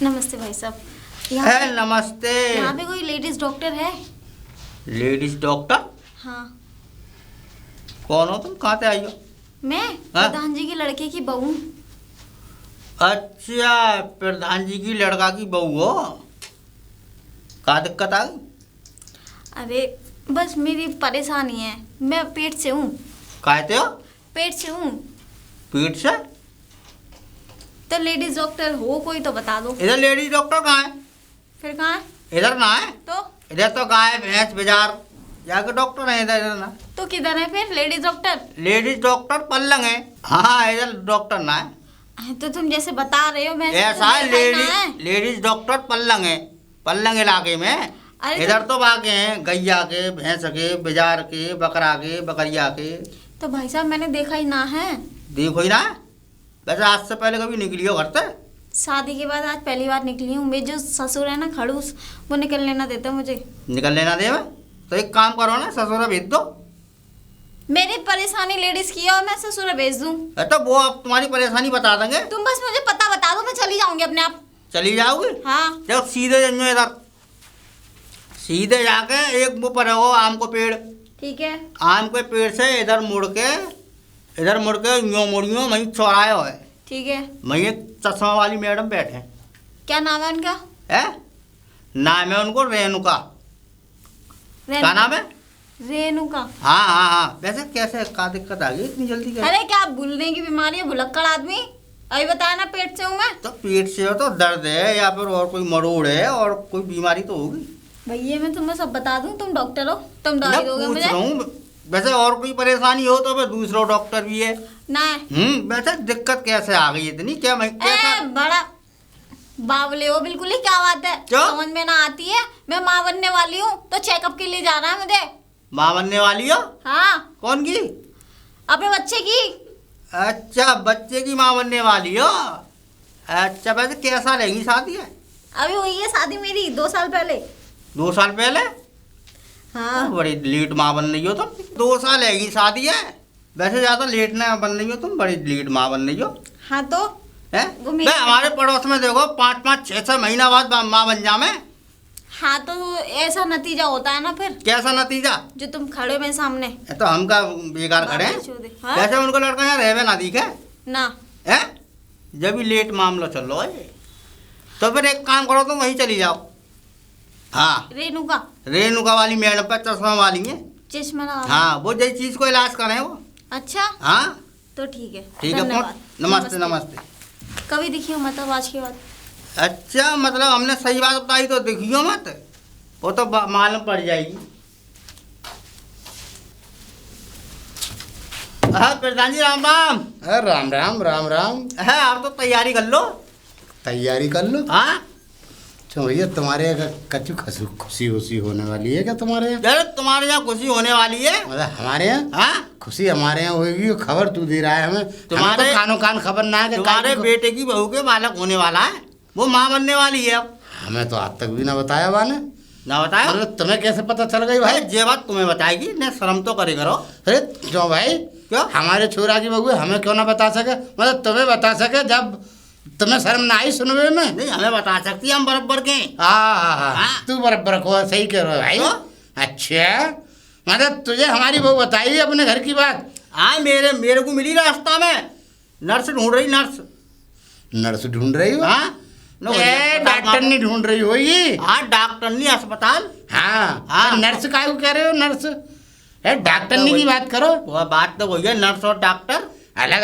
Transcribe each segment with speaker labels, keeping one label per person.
Speaker 1: नमस्ते भाई साहब।
Speaker 2: नमस्ते।
Speaker 1: यहाँ पे कोई लेडीज डॉक्टर है?
Speaker 2: Ladies doctor?
Speaker 1: हाँ।
Speaker 2: कौन हो तुम? कहाँ से आई हो?
Speaker 1: मैं प्रधान जी के लड़के की बहू हूँ।
Speaker 2: अच्छा, प्रधान जी की लड़का की बहू हो। क्या दिक्कत आ गई?
Speaker 1: अरे बस मेरी परेशानी है, मैं पेट से हूँ।
Speaker 2: कहते हो?
Speaker 1: पेट से हूँ।
Speaker 2: पेट से?
Speaker 1: तो लेडीज डॉक्टर हो कोई तो बता दो।
Speaker 2: इधर लेडीज डॉक्टर कहाँ है?
Speaker 1: फिर कहाँ है?
Speaker 2: इधर ना है
Speaker 1: तो
Speaker 2: इधर तो गाय भैंस बाजार जाके डॉक्टर है। इधर इधर ना।
Speaker 1: तो किधर है फिर लेडीज डॉक्टर?
Speaker 2: लेडीज डॉक्टर पल्लंग है। हाँ, इधर डॉक्टर ना है।
Speaker 1: तो तुम जैसे बता रहे हो मैं
Speaker 2: ऐसा है, लेडीज डॉक्टर पल्लंग है, पल्लंग इलाके में। इधर तो बाकी हैं गैया के, भैंस के, बाजार के, बकरा के, बकरिया के।
Speaker 1: तो भाई साहब मैंने देखा ही ना है।
Speaker 2: देखो ही ना। वैसे आज से पहले कभी निकली हो घर से?
Speaker 1: शादी के बाद आज पहली बार निकली हूँ। मेरे जो ससुर है ना खड़ूस, वो निकलने ना देता मुझे।
Speaker 2: निकल लेना दे? तो एक काम करो ना, ससुर भेज दो।
Speaker 1: मेरी परेशानी लेडीज की है और मैं ससुर भेज दूँ?
Speaker 2: तो वो अब तुम्हारी परेशानी बता देंगे।
Speaker 1: तुम बस मुझे पता बता दो, मैं चली जाऊंगी अपने आप।
Speaker 2: चली जाओगी?
Speaker 1: हाँ।
Speaker 2: जब सीधे जाइए इधर, सीधे जाके एक वो पर हो आम को पेड़।
Speaker 1: ठीक है।
Speaker 2: आम के पेड़ से इधर मुड़ के यूं मुड़ियों वहीं चौराहे हो है।
Speaker 1: ठीक है।
Speaker 2: वहीं एक चश्मा वाली मैडम बैठे।
Speaker 1: क्या नाम है उनका?
Speaker 2: है नाम है उनको रेणुका। क्या नाम है?
Speaker 1: रेणुका।
Speaker 2: हाँ हाँ हाँ। वैसे कैसे क्या दिक्कत आ गई इतनी जल्दी? कैसे?
Speaker 1: अरे क्या भूलने की बीमारी है, भुलक्कड़ आदमी। अभी बताया ना पेट से हूँ मैं।
Speaker 2: तो पेट से हो तो दर्द है या फिर और कोई मरोड़ है और कोई बीमारी तो होगी।
Speaker 1: भैया मैं तुम्हें सब बता दूँ, तुम डॉक्टर हो, तुम
Speaker 2: मैं
Speaker 1: दवाई दोगे
Speaker 2: पूछ
Speaker 1: मुझे?
Speaker 2: रहा हूँ। वैसे और कोई परेशानी हो तो फिर दूसरा डॉक्टर भी है
Speaker 1: ना।
Speaker 2: वैसे दिक्कत कैसे आ गई इतनी? क्या मैं कैसा?
Speaker 1: बड़ा बावले हो बिल्कुल ही। क्या बात है?
Speaker 2: क्यों?
Speaker 1: समझ में ना आती है। मैं माँ बनने वाली हूँ तो चेकअप के लिए जाना है मुझे।
Speaker 2: माँ बनने वाली हो?
Speaker 1: हाँ।
Speaker 2: कौन की?
Speaker 1: अपने बच्चे की।
Speaker 2: अच्छा, बच्चे की माँ बनने वाली हो। अच्छा, वैसे कैसा रहेगी शादी है?
Speaker 1: अभी हुई है शादी मेरी 2 साल पहले।
Speaker 2: 2 साल पहले?
Speaker 1: हाँ।
Speaker 2: बड़ी लेट माँ बन रही हो तुम। 2 साल है शादी है। वैसे ज्यादा लेट ना बन रही हो तुम, बड़ी लेट माँ बन रही हो।
Speaker 1: हाँ तो
Speaker 2: है हमारे पड़ोस में देखो 5-5 6-6 महीना बाद माँ बन जामे।
Speaker 1: हाँ तो ऐसा नतीजा होता है ना फिर।
Speaker 2: कैसा नतीजा?
Speaker 1: जो तुम खड़े में सामने।
Speaker 2: तो हमका बेकार खड़े।
Speaker 1: हाँ?
Speaker 2: कैसे उनको लड़का यहाँ रहवे ना दिखे
Speaker 1: ना
Speaker 2: है? जब भी लेट मामला चल रहा है तो फिर एक काम करो, तुम वहीं चली जाओ। हाँ, रेणुका वाली मैडम पर चश्मा वाली है।
Speaker 1: चश्मा लगा।
Speaker 2: हाँ, वो जैसी चीज को इलाज करें वो।
Speaker 1: अच्छा।
Speaker 2: हाँ
Speaker 1: तो ठीक है।
Speaker 2: ठीक है। नमस्ते नमस्ते।
Speaker 1: कभी दिखी हो मतलब आज के बाद?
Speaker 2: अच्छा, मतलब हमने सही बात बताई तो दिखियो मत, वो तो मालूम पड़ जाएगी। हाँ प्रधान जी, राम राम।
Speaker 3: राम राम राम राम।
Speaker 2: है आप तो तैयारी कर लो।
Speaker 3: तैयारी कर लो?
Speaker 2: हाँ।
Speaker 3: तो भैया तुम्हारे यहाँ कच्चू खुशी खुशी होने वाली है क्या तुम्हारे यहाँ?
Speaker 2: यार तुम्हारे यहाँ खुशी होने वाली है?
Speaker 3: मतलब हमारे यहाँ?
Speaker 2: हाँ,
Speaker 3: खुशी हमारे यहाँ होगी। खबर तू दे रहा है हमें।
Speaker 2: तुम्हारे
Speaker 3: तो कानो कान खबर ना है।
Speaker 2: तुम्हारे बेटे की बहू के बालक होने वाला है, वो माँ बनने वाली है अब।
Speaker 3: हमें तो आज तक भी ना बताया बाने।
Speaker 2: ना बताया?
Speaker 3: मतलब तुम्हें कैसे पता चल गई भाई?
Speaker 2: ये बात तुम्हें बताएगी ना, शर्म तो करे करो।
Speaker 3: अरे क्यों भाई?
Speaker 2: क्यों?
Speaker 3: हमारे छोरा की बहू हमें क्यों ना बता सके? मतलब तुम्हें बता सके जब तुम्हें शर्म ना आई सुनवे में?
Speaker 2: नहीं, हमें बता सकती है, हम बराबर के।
Speaker 3: हाँ, तू बराबर को सही कह रहे हो भाई। अच्छा, मतलब तुझे हमारी बहू बताई अपने घर की बात?
Speaker 2: हाँ, मेरे को मिली रास्ता में, नर्स ढूंढ रही।
Speaker 3: नर्स ढूंढ रही हो?
Speaker 2: हाँ,
Speaker 3: डॉक्टर नहीं ढूंढ रही होगी?
Speaker 2: हाँ, डॉक्टर नहीं, अस्पताल।
Speaker 3: हाँ
Speaker 2: हाँ।
Speaker 3: नर्स काय को कह रहे हो? नर्स डॉक्टर नहीं की बात करो।
Speaker 2: वो बात तो वही है, नर्स और डॉक्टर
Speaker 3: अलग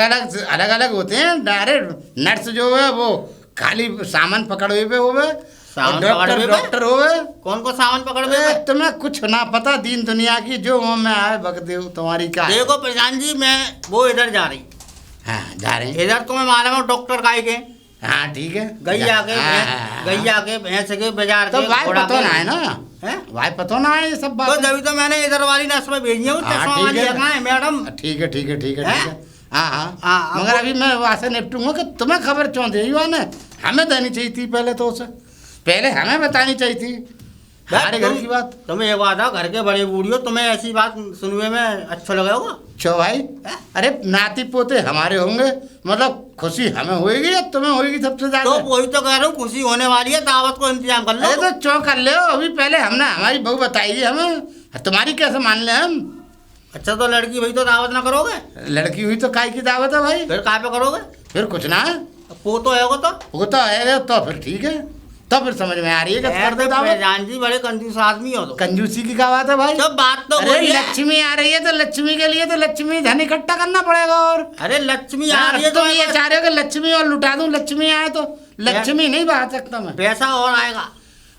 Speaker 3: अलग होते हैं। डायरेक्ट नर्स जो है वो खाली सामान पकड़वे पे होवे, डॉक्टर होवे।
Speaker 2: कौन को सामान पकड़वे पे?
Speaker 3: तुम्हें कुछ ना पता दीन दुनिया की, जो मुँह में आए बक दे तुम्हारी क्या।
Speaker 2: देखो प्रधान जी, मैं वो इधर जा रही।
Speaker 3: हाँ जा रहे हैं
Speaker 2: इधर तुम्हें मालूम है डॉक्टर काय के?
Speaker 3: हाँ ठीक है।
Speaker 2: गैया के भैंस के बाजार
Speaker 3: तो
Speaker 2: के
Speaker 3: भाई पता ना है ना
Speaker 2: है?
Speaker 3: भाई पता ना है ये सब बात।
Speaker 2: तो जब तो मैंने इधर वाली नर्स में भेजी हूँ, चश्मा वाली है मैडम।
Speaker 3: ठीक है ठीक है ठीक है ठीक है। हाँ हाँ, मगर अभी मैं वहाँ से निपटूंगा कि तुम्हें खबर क्यों दी? ने हमें देनी चाहिए थी पहले, तो उसे पहले हमें बतानी चाहिए थी। हमारे घर की बात।
Speaker 2: तुम्हें एक बात है, घर के बड़े बूढ़ी हो, तुम्हें ऐसी बात सुनने में अच्छा लगा होगा।
Speaker 3: क्यों भाई? अरे नाती पोते हमारे होंगे, मतलब खुशी हमें होगी या तुम्हें होगी सबसे ज्यादा?
Speaker 2: तो वही तो कह रहा हूँ, खुशी होने वाली है, दावत को इंतजाम कर लो।
Speaker 3: अरे तो क्यों कर ले, अभी पहले हमने हमारी बहू बताई हमें, तुम्हारी कैसे मान ले हम?
Speaker 2: अच्छा तो लड़की भाई तो दावत ना करोगे?
Speaker 3: लड़की हुई तो काय की दावत है भाई?
Speaker 2: फिर कहाँ पे करोगे?
Speaker 3: फिर कुछ ना,
Speaker 2: वो तो है तो
Speaker 3: वो तो है, तो फिर ठीक है, तो फिर समझ में आ रही है कि कर दो दावत।
Speaker 2: जान जी बड़े कंजूस आदमी हो। तो
Speaker 3: कंजूसी की क्या बात है भाई?
Speaker 2: जब बात तो
Speaker 3: अरे
Speaker 2: वही है।
Speaker 3: लक्ष्मी आ रही है तो लक्ष्मी के लिए तो लक्ष्मी धन इकट्ठा करना पड़ेगा। और
Speaker 2: अरे लक्ष्मी आ रही है
Speaker 3: तुम ये चाह रहे हो कि लक्ष्मी और लुटा दूं, लक्ष्मी आए तो लक्ष्मी नहीं बहा सकता मैं।
Speaker 2: पैसा और आएगा,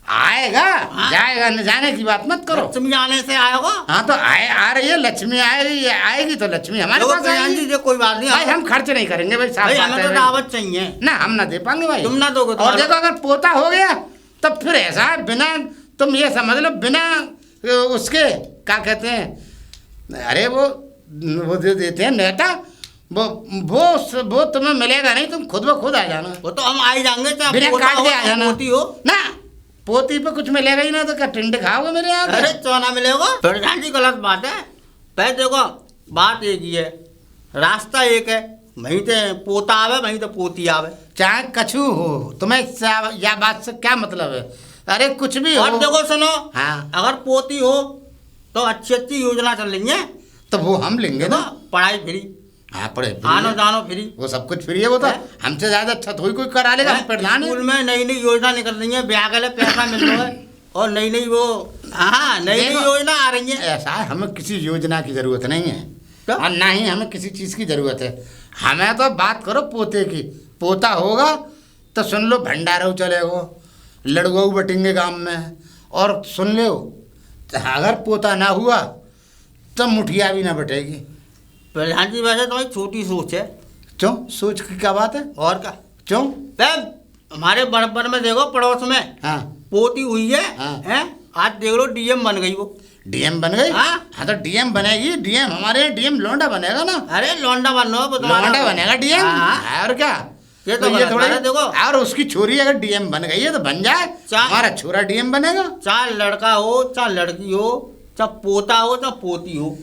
Speaker 3: आएगा जाएगा, न जाने की बात मत करो।
Speaker 2: लक्ष्मी आने से आएगा।
Speaker 3: हाँ तो आ रही है लक्ष्मी, आएगी तो लक्ष्मी हमारे पास आएगी।
Speaker 2: जी कोई बात नहीं
Speaker 3: भाई हम खर्च नहीं करेंगे भाई, साफ बात
Speaker 2: हमें
Speaker 3: है
Speaker 2: तो
Speaker 3: भाई।
Speaker 2: दावत चाहिए
Speaker 3: ना हम ना दे पाएंगे भाई,
Speaker 2: तुम ना दोगे तो
Speaker 3: और देखो अगर पोता हो गया तब फिर ऐसा है, बिना तुम ये समझ लो बिना उसके क्या कहते हैं, अरे वो दे देते हैं नेता, वो तुम्हें मिलेगा नहीं, तुम खुद ब खुद आ जाना।
Speaker 2: वो तो हम आ ही जाएंगे, चाहे
Speaker 3: बिना
Speaker 2: पोता
Speaker 3: काट
Speaker 2: हो,
Speaker 3: के आ
Speaker 2: चाहे
Speaker 3: जाना।
Speaker 2: पोती हो।
Speaker 3: ना पोती पे कुछ मिलेगा ही ना, तो क्या टिंड खाओगे मेरे यहाँ?
Speaker 2: अरे चौना मिलेगा, प्रधान जी गलत बात है। पहले देखो बात एक ही है, रास्ता एक है, वहीं से पोता आवे वहीं से पोती आवे,
Speaker 3: चाहे कछु हो, तुम्हें या बात से क्या मतलब है? अरे कुछ भी हो।
Speaker 2: और देखो सुनो,
Speaker 3: हाँ
Speaker 2: अगर पोती हो तो अच्छी अच्छी योजना चल रही है,
Speaker 3: तो वो हम लेंगे ना।
Speaker 2: पढ़ाई फ्री,
Speaker 3: हाँ पढ़े
Speaker 2: आनो जानो फ्री,
Speaker 3: वो सब कुछ फ्री है। वो तो हमसे ज्यादा अच्छा थोड़ी कोई करा लेगा, हम प्रधान है।
Speaker 2: स्कूल में नई नई योजना निकल रही है, ब्याह के लिए पैसा मिल रहा है, और नई नई वो हाँ नई नई योजना आ रही है।
Speaker 3: ऐसा है, हमें किसी योजना की जरूरत नहीं है,
Speaker 2: क्या?
Speaker 3: और ना ही हमें किसी चीज की जरूरत है। हमें तो बात करो पोते की, पोता होगा तो सुन लो भंडारा चलेगा, लड़गऊ बटेंगे गांव में, और सुन लो अगर पोता ना हुआ तो मुठिया भी ना बटेगी।
Speaker 2: प्रधान जी वैसे तुम्हारी छोटी सोच है।
Speaker 3: क्यों? सोच की क्या बात है?
Speaker 2: और क्या?
Speaker 3: क्यों?
Speaker 2: हमारे बड़बर में देखो पड़ोस में
Speaker 3: हाँ
Speaker 2: पोती हुई है,
Speaker 3: हाँ।
Speaker 2: हैं? आज देख लो डीएम बन गई वो।
Speaker 3: डीएम बन गई?
Speaker 2: हाँ।
Speaker 3: हाँ तो डीएम बनेगी, डीएम हमारे यहाँ डीएम लौंडा बनेगा ना।
Speaker 2: अरे लौंडा बनो,
Speaker 3: लौंडा बनेगा डीएम,
Speaker 2: हाँ।
Speaker 3: और क्या?
Speaker 2: ये तो
Speaker 3: ये
Speaker 2: थोड़ा देखो,
Speaker 3: और उसकी छोरी अगर डीएम बन गई है तो बन जाए, हमारा छोरा डीएम बनेगा।
Speaker 2: चाहे लड़का हो चाहे लड़की हो, चाहे पोता हो चाहे पोती हो,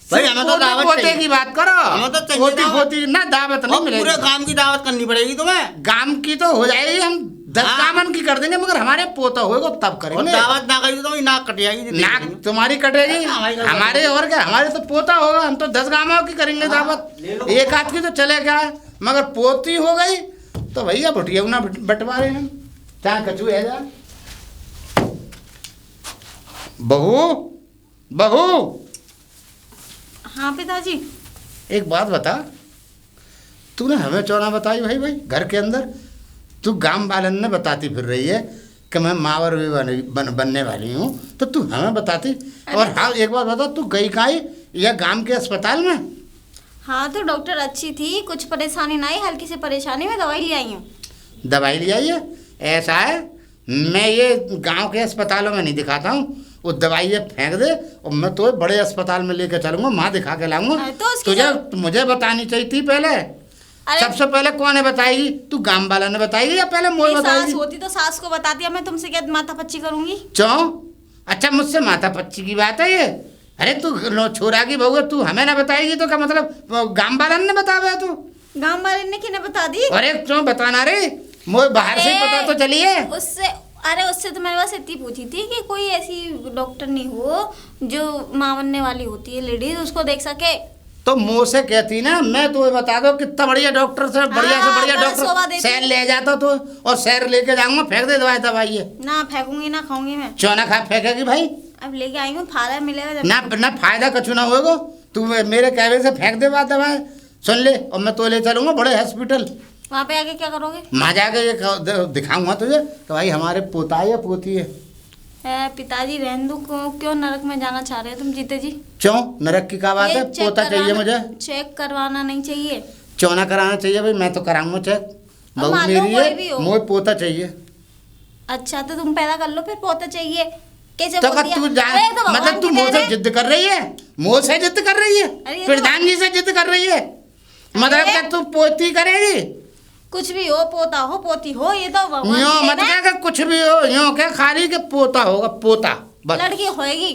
Speaker 2: भाई हमें तो दावत
Speaker 3: पोते
Speaker 2: चाहिए।
Speaker 3: की बात करो,
Speaker 2: हमें तो चाहिए
Speaker 3: पोती
Speaker 2: दावत।
Speaker 3: पोती ना दावत नहीं
Speaker 2: और
Speaker 3: मिलेगी।
Speaker 2: पूरे गांव की दावत करनी पड़ेगी तुम्हें।
Speaker 3: गांव की तो हो जाएगी, हम 10
Speaker 2: हाँ।
Speaker 3: कामन की कर देंगे, मगर हमारे पोता होगा तब
Speaker 2: और
Speaker 3: करेंगे।
Speaker 2: दावत ना करी तो तुम्हारी नाक कट जाएगी।
Speaker 3: नाक तुम्हारी कटेगी, हमारे और क्या, हमारे तो पोता होगा, हम तो 10 गांवों की करेंगे दावत, एक आध की तो चले क्या, मगर पोती हो गई तो भैया भुटिया ना बंटवारे हैं, चाहे कचू है जा। बहू बहू,
Speaker 1: हाँ पिताजी।
Speaker 3: एक बात बता, तूने हमें चौना बताई भाई भाई घर के अंदर, तू गांव वालन ने बताती फिर रही है कि मैं मावर भी बनने वाली हूँ, तो तू हमें बताती। और हाँ एक बात बता, तू गई कहाँ या गांव के अस्पताल में?
Speaker 1: हाँ तो डॉक्टर अच्छी थी, कुछ परेशानी ना आई, हल्की सी परेशानी में दवाई ले आई हूँ।
Speaker 3: दवाई ले आई है? ऐसा है, मैं ये गांव के अस्पतालों में नहीं दिखाता हूँ, वो दवाई ये फेंक दे और मैं तो बड़े अस्पताल में लेकर चलूंगा, वहाँ दिखा के लाऊंगा।
Speaker 1: तो
Speaker 3: तुझे मुझे बतानी चाहिए थी पहले। सबसे पहले कौन है बताएगी? तू गांव वाला ने बताएगी या पहले मोल बताएगी?
Speaker 1: सास होती तो सास को बताती, अब मैं तुमसे क्या माथा पच्ची करूंगी?
Speaker 3: क्यों? अच्छा मुझसे माथा पच्ची की बात है ये? अरे तू छोरा की बहू है, तू हमें ना बताएगी तो क्या मतलब गांव वाला ने बतावे तू?
Speaker 1: गांव वाले ने किने बता दी?
Speaker 3: अरे क्यों बताना रे, मुझे बाहर से पता तो चलिए।
Speaker 1: उससे तो मैंने बस इतनी पूछी थी कि कोई ऐसी डॉक्टर नहीं हो जो माँ बनने वाली होती है लेडीज, उसको देख सके।
Speaker 3: तो मुँह से कहती ना, मैं तुम्हें बता दो कितना बढ़िया डॉक्टर से बढ़िया डॉक्टर शहर ले जाता तो, और शहर लेके जाऊंगा, फेंक दे दवाई ये।
Speaker 1: ना फेंकूंगी ना खाऊंगी मैं।
Speaker 3: चौना खा फेंकेगी भाई?
Speaker 1: अब लेके आई हूँ, फायदा मिलेगा
Speaker 3: ना फायदा कछु ना होगा, तू मेरे कहने से फेंक दे बात दवाई। सुन ले, और मैं तो ले चलूंगा बड़े हॉस्पिटल।
Speaker 1: वहाँ पे आके क्या करोगे?
Speaker 3: वहाँ जाके ये दिखाऊंगा तुझे तो भाई हमारे पोता है या पोती है।
Speaker 1: पिताजी रहने दो, क्यों नरक में जाना चाह रहे हो तुम जीते जी?
Speaker 3: क्यों नरक की क्या बात है? पोता चाहिए मुझे।
Speaker 1: चेक करवाना नहीं चाहिए?
Speaker 3: चौना कराना चाहिए भाई, मैं तो कराऊंगा चेक, बहू मेरी है, मुझे पोता चाहिए।
Speaker 1: अच्छा तो तुम पैदा कर लो फिर पोता चाहिए कैसे?
Speaker 3: तो तू मतलब तू मुँह से जिद कर रही है, मुँह से जिद कर रही है, प्रधान जी से जिद कर रही है, मतलब क्या तू पोती करेगी?
Speaker 1: कुछ भी हो, पोता हो पोती हो, ये तो भगवान
Speaker 3: यूं
Speaker 1: की
Speaker 3: मत
Speaker 1: देन है।
Speaker 3: कह कि कुछ भी हो, यूं कह खाली के पोता होगा, पोता बस।
Speaker 1: लड़की होएगी,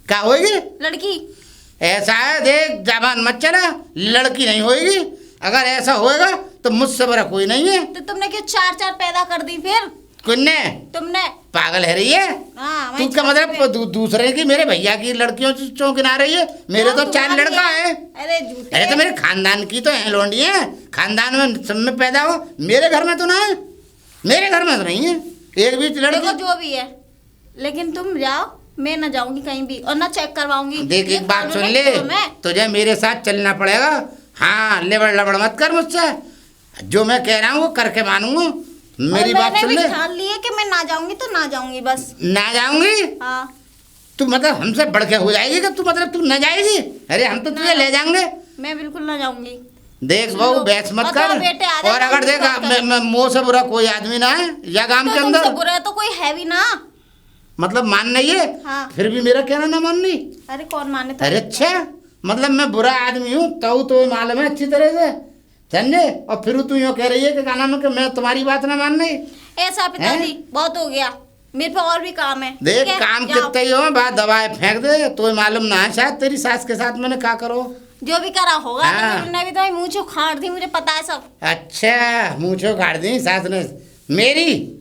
Speaker 3: क्या होगी?
Speaker 1: लड़की।
Speaker 3: ऐसा है देख, जबान मत चला, लड़की नहीं होगी। अगर ऐसा होएगा तो मुझसे बड़ा कोई नहीं है।
Speaker 1: तो तुमने क्यों 4 पैदा कर दी फिर?
Speaker 3: किन्ने?
Speaker 1: तुमने।
Speaker 3: पागल है रही है?
Speaker 1: हाँ,
Speaker 3: तू
Speaker 1: वही
Speaker 3: क्या
Speaker 1: छत पे।
Speaker 3: मतलब दूसरे की, मेरे भैया की लड़कियों से चौंकिना रही है? मेरे तो 4
Speaker 1: तुम्हारी
Speaker 3: लड़का है।
Speaker 1: अरे झूठे।
Speaker 3: अरे तो मेरे खानदान की तो है लोंडी है, खानदान में सब में पैदा हो। मेरे घर में तो ना है, मेरे घर में तो नहीं है एक भी
Speaker 1: देखो
Speaker 3: लड़की।
Speaker 1: जो भी है, लेकिन तुम जाओ, मैं ना जाऊंगी कहीं भी और ना चेक करवाऊंगी।
Speaker 3: देख
Speaker 1: ये
Speaker 3: एक बात
Speaker 1: कानून
Speaker 3: सुन
Speaker 1: है
Speaker 3: ले,
Speaker 1: तो मैं।
Speaker 3: तुझे मेरे साथ चलना पड़ेगा। हाँ, लेबड़ लबड़ मत कर मुझसे, जो मैं कह रहा हूँ वो करके मानूंगा। मेरी
Speaker 1: और
Speaker 3: बात
Speaker 1: मैंने
Speaker 3: सुन
Speaker 1: भी
Speaker 3: ले।
Speaker 1: ठान ली है कि मैं ना जाऊंगी तो ना जाऊंगी बस।
Speaker 3: ना जाऊंगी?
Speaker 1: हाँ।
Speaker 3: तू मतलब हमसे बढ़ के हो जाएगी कि तू मतलब तू न जाएगी? अरे हम तो तुझे ले जाएंगे।
Speaker 1: मैं बिल्कुल ना जाऊंगी।
Speaker 3: देख बहू,
Speaker 1: लो,
Speaker 3: बहस मत
Speaker 1: बताओ
Speaker 3: कर।
Speaker 1: बेटे, आ जाओ,
Speaker 3: और अगर
Speaker 1: हम
Speaker 3: देख
Speaker 1: बात करें।
Speaker 3: मैं मुंह से बुरा कोई आदमी ना है या गांव के
Speaker 1: तो
Speaker 3: अंदर,
Speaker 1: तुमसे बुरा तो कोई है भी ना।
Speaker 3: मतलब मान नहीं है।
Speaker 1: हाँ।
Speaker 3: फिर भी मेरा कहना ना माननी।
Speaker 1: अरे कौन माने तो।
Speaker 3: अरे अच्छा, मतलब मैं बुरा आदमी हूँ तो मालूम है अच्छी तरह से, समझे? और फिर तू यूँ कह रही है कि क्या नाम है कि मैं तुम्हारी बात ना मान रही।
Speaker 1: ऐसा पिताजी बहुत हो गया, मेरे पे और भी काम है।
Speaker 3: देख
Speaker 1: ठीक है?
Speaker 3: काम
Speaker 1: जाओ।
Speaker 3: कितने ही हो, बात दवाएं फेंक दे तो मालूम ना है शायद तेरी सास के साथ मैंने क्या करो।
Speaker 1: जो भी करा होगा,
Speaker 3: हाँ।
Speaker 1: लेकिन उन्होंने भी तो मुँह छो खाड़ दी, मुझे पता है सब।
Speaker 3: अच्छा, मुँछो काट दी सास ने मेरी।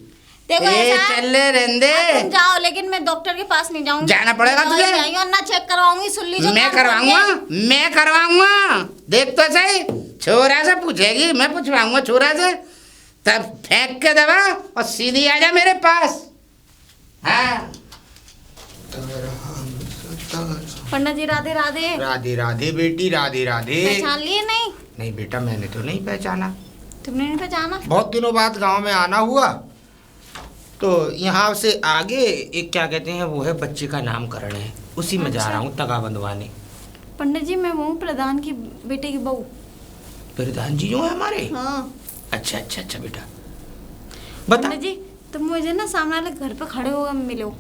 Speaker 1: देखो
Speaker 3: ए,
Speaker 1: ऐसा है,
Speaker 3: चल ले रहने
Speaker 1: अब तुम
Speaker 3: दे।
Speaker 1: जाओ, लेकिन मैं डॉक्टर के पास नहीं जाऊंगी।
Speaker 3: जाना पड़ेगा
Speaker 1: मैं
Speaker 3: तुझे।
Speaker 1: दवाई जाएंगी और ना चेक करवाऊंगी, सुन लीजिए।
Speaker 3: मैं करवाऊंगा। देख तो सही, छोरा से पूछेगी, मैं पूछवाऊंगा छोरा से, तब फेंक के दवा और सीधी आ जा मेरे पास। हाँ।
Speaker 1: पंडित जी राधे राधे।
Speaker 4: राधे राधे बेटी, राधे राधे।
Speaker 1: पहचान लिए नहीं?
Speaker 4: नहीं बेटा, मैंने तो नहीं पहचाना।
Speaker 1: तुमने नहीं पहचाना?
Speaker 4: बहुत दिनों बाद गांव में आना हुआ, तो यहाँ से आगे एक क्या कहते हैं वो है, बच्चे का नामकरण है, उसी में जा
Speaker 1: अच्छा।
Speaker 4: रहा हूँ तगा बंधवाने।
Speaker 1: पंडित जी मैं वो प्रधान की बेटे की बहू।
Speaker 4: प्रधान जी जो है हमारे?
Speaker 1: हाँ।
Speaker 4: अच्छा अच्छा अच्छा बेटा, बता।
Speaker 1: पंडित जी तुम मुझे ना सामने वाले घर पे खड़े हो मिलो,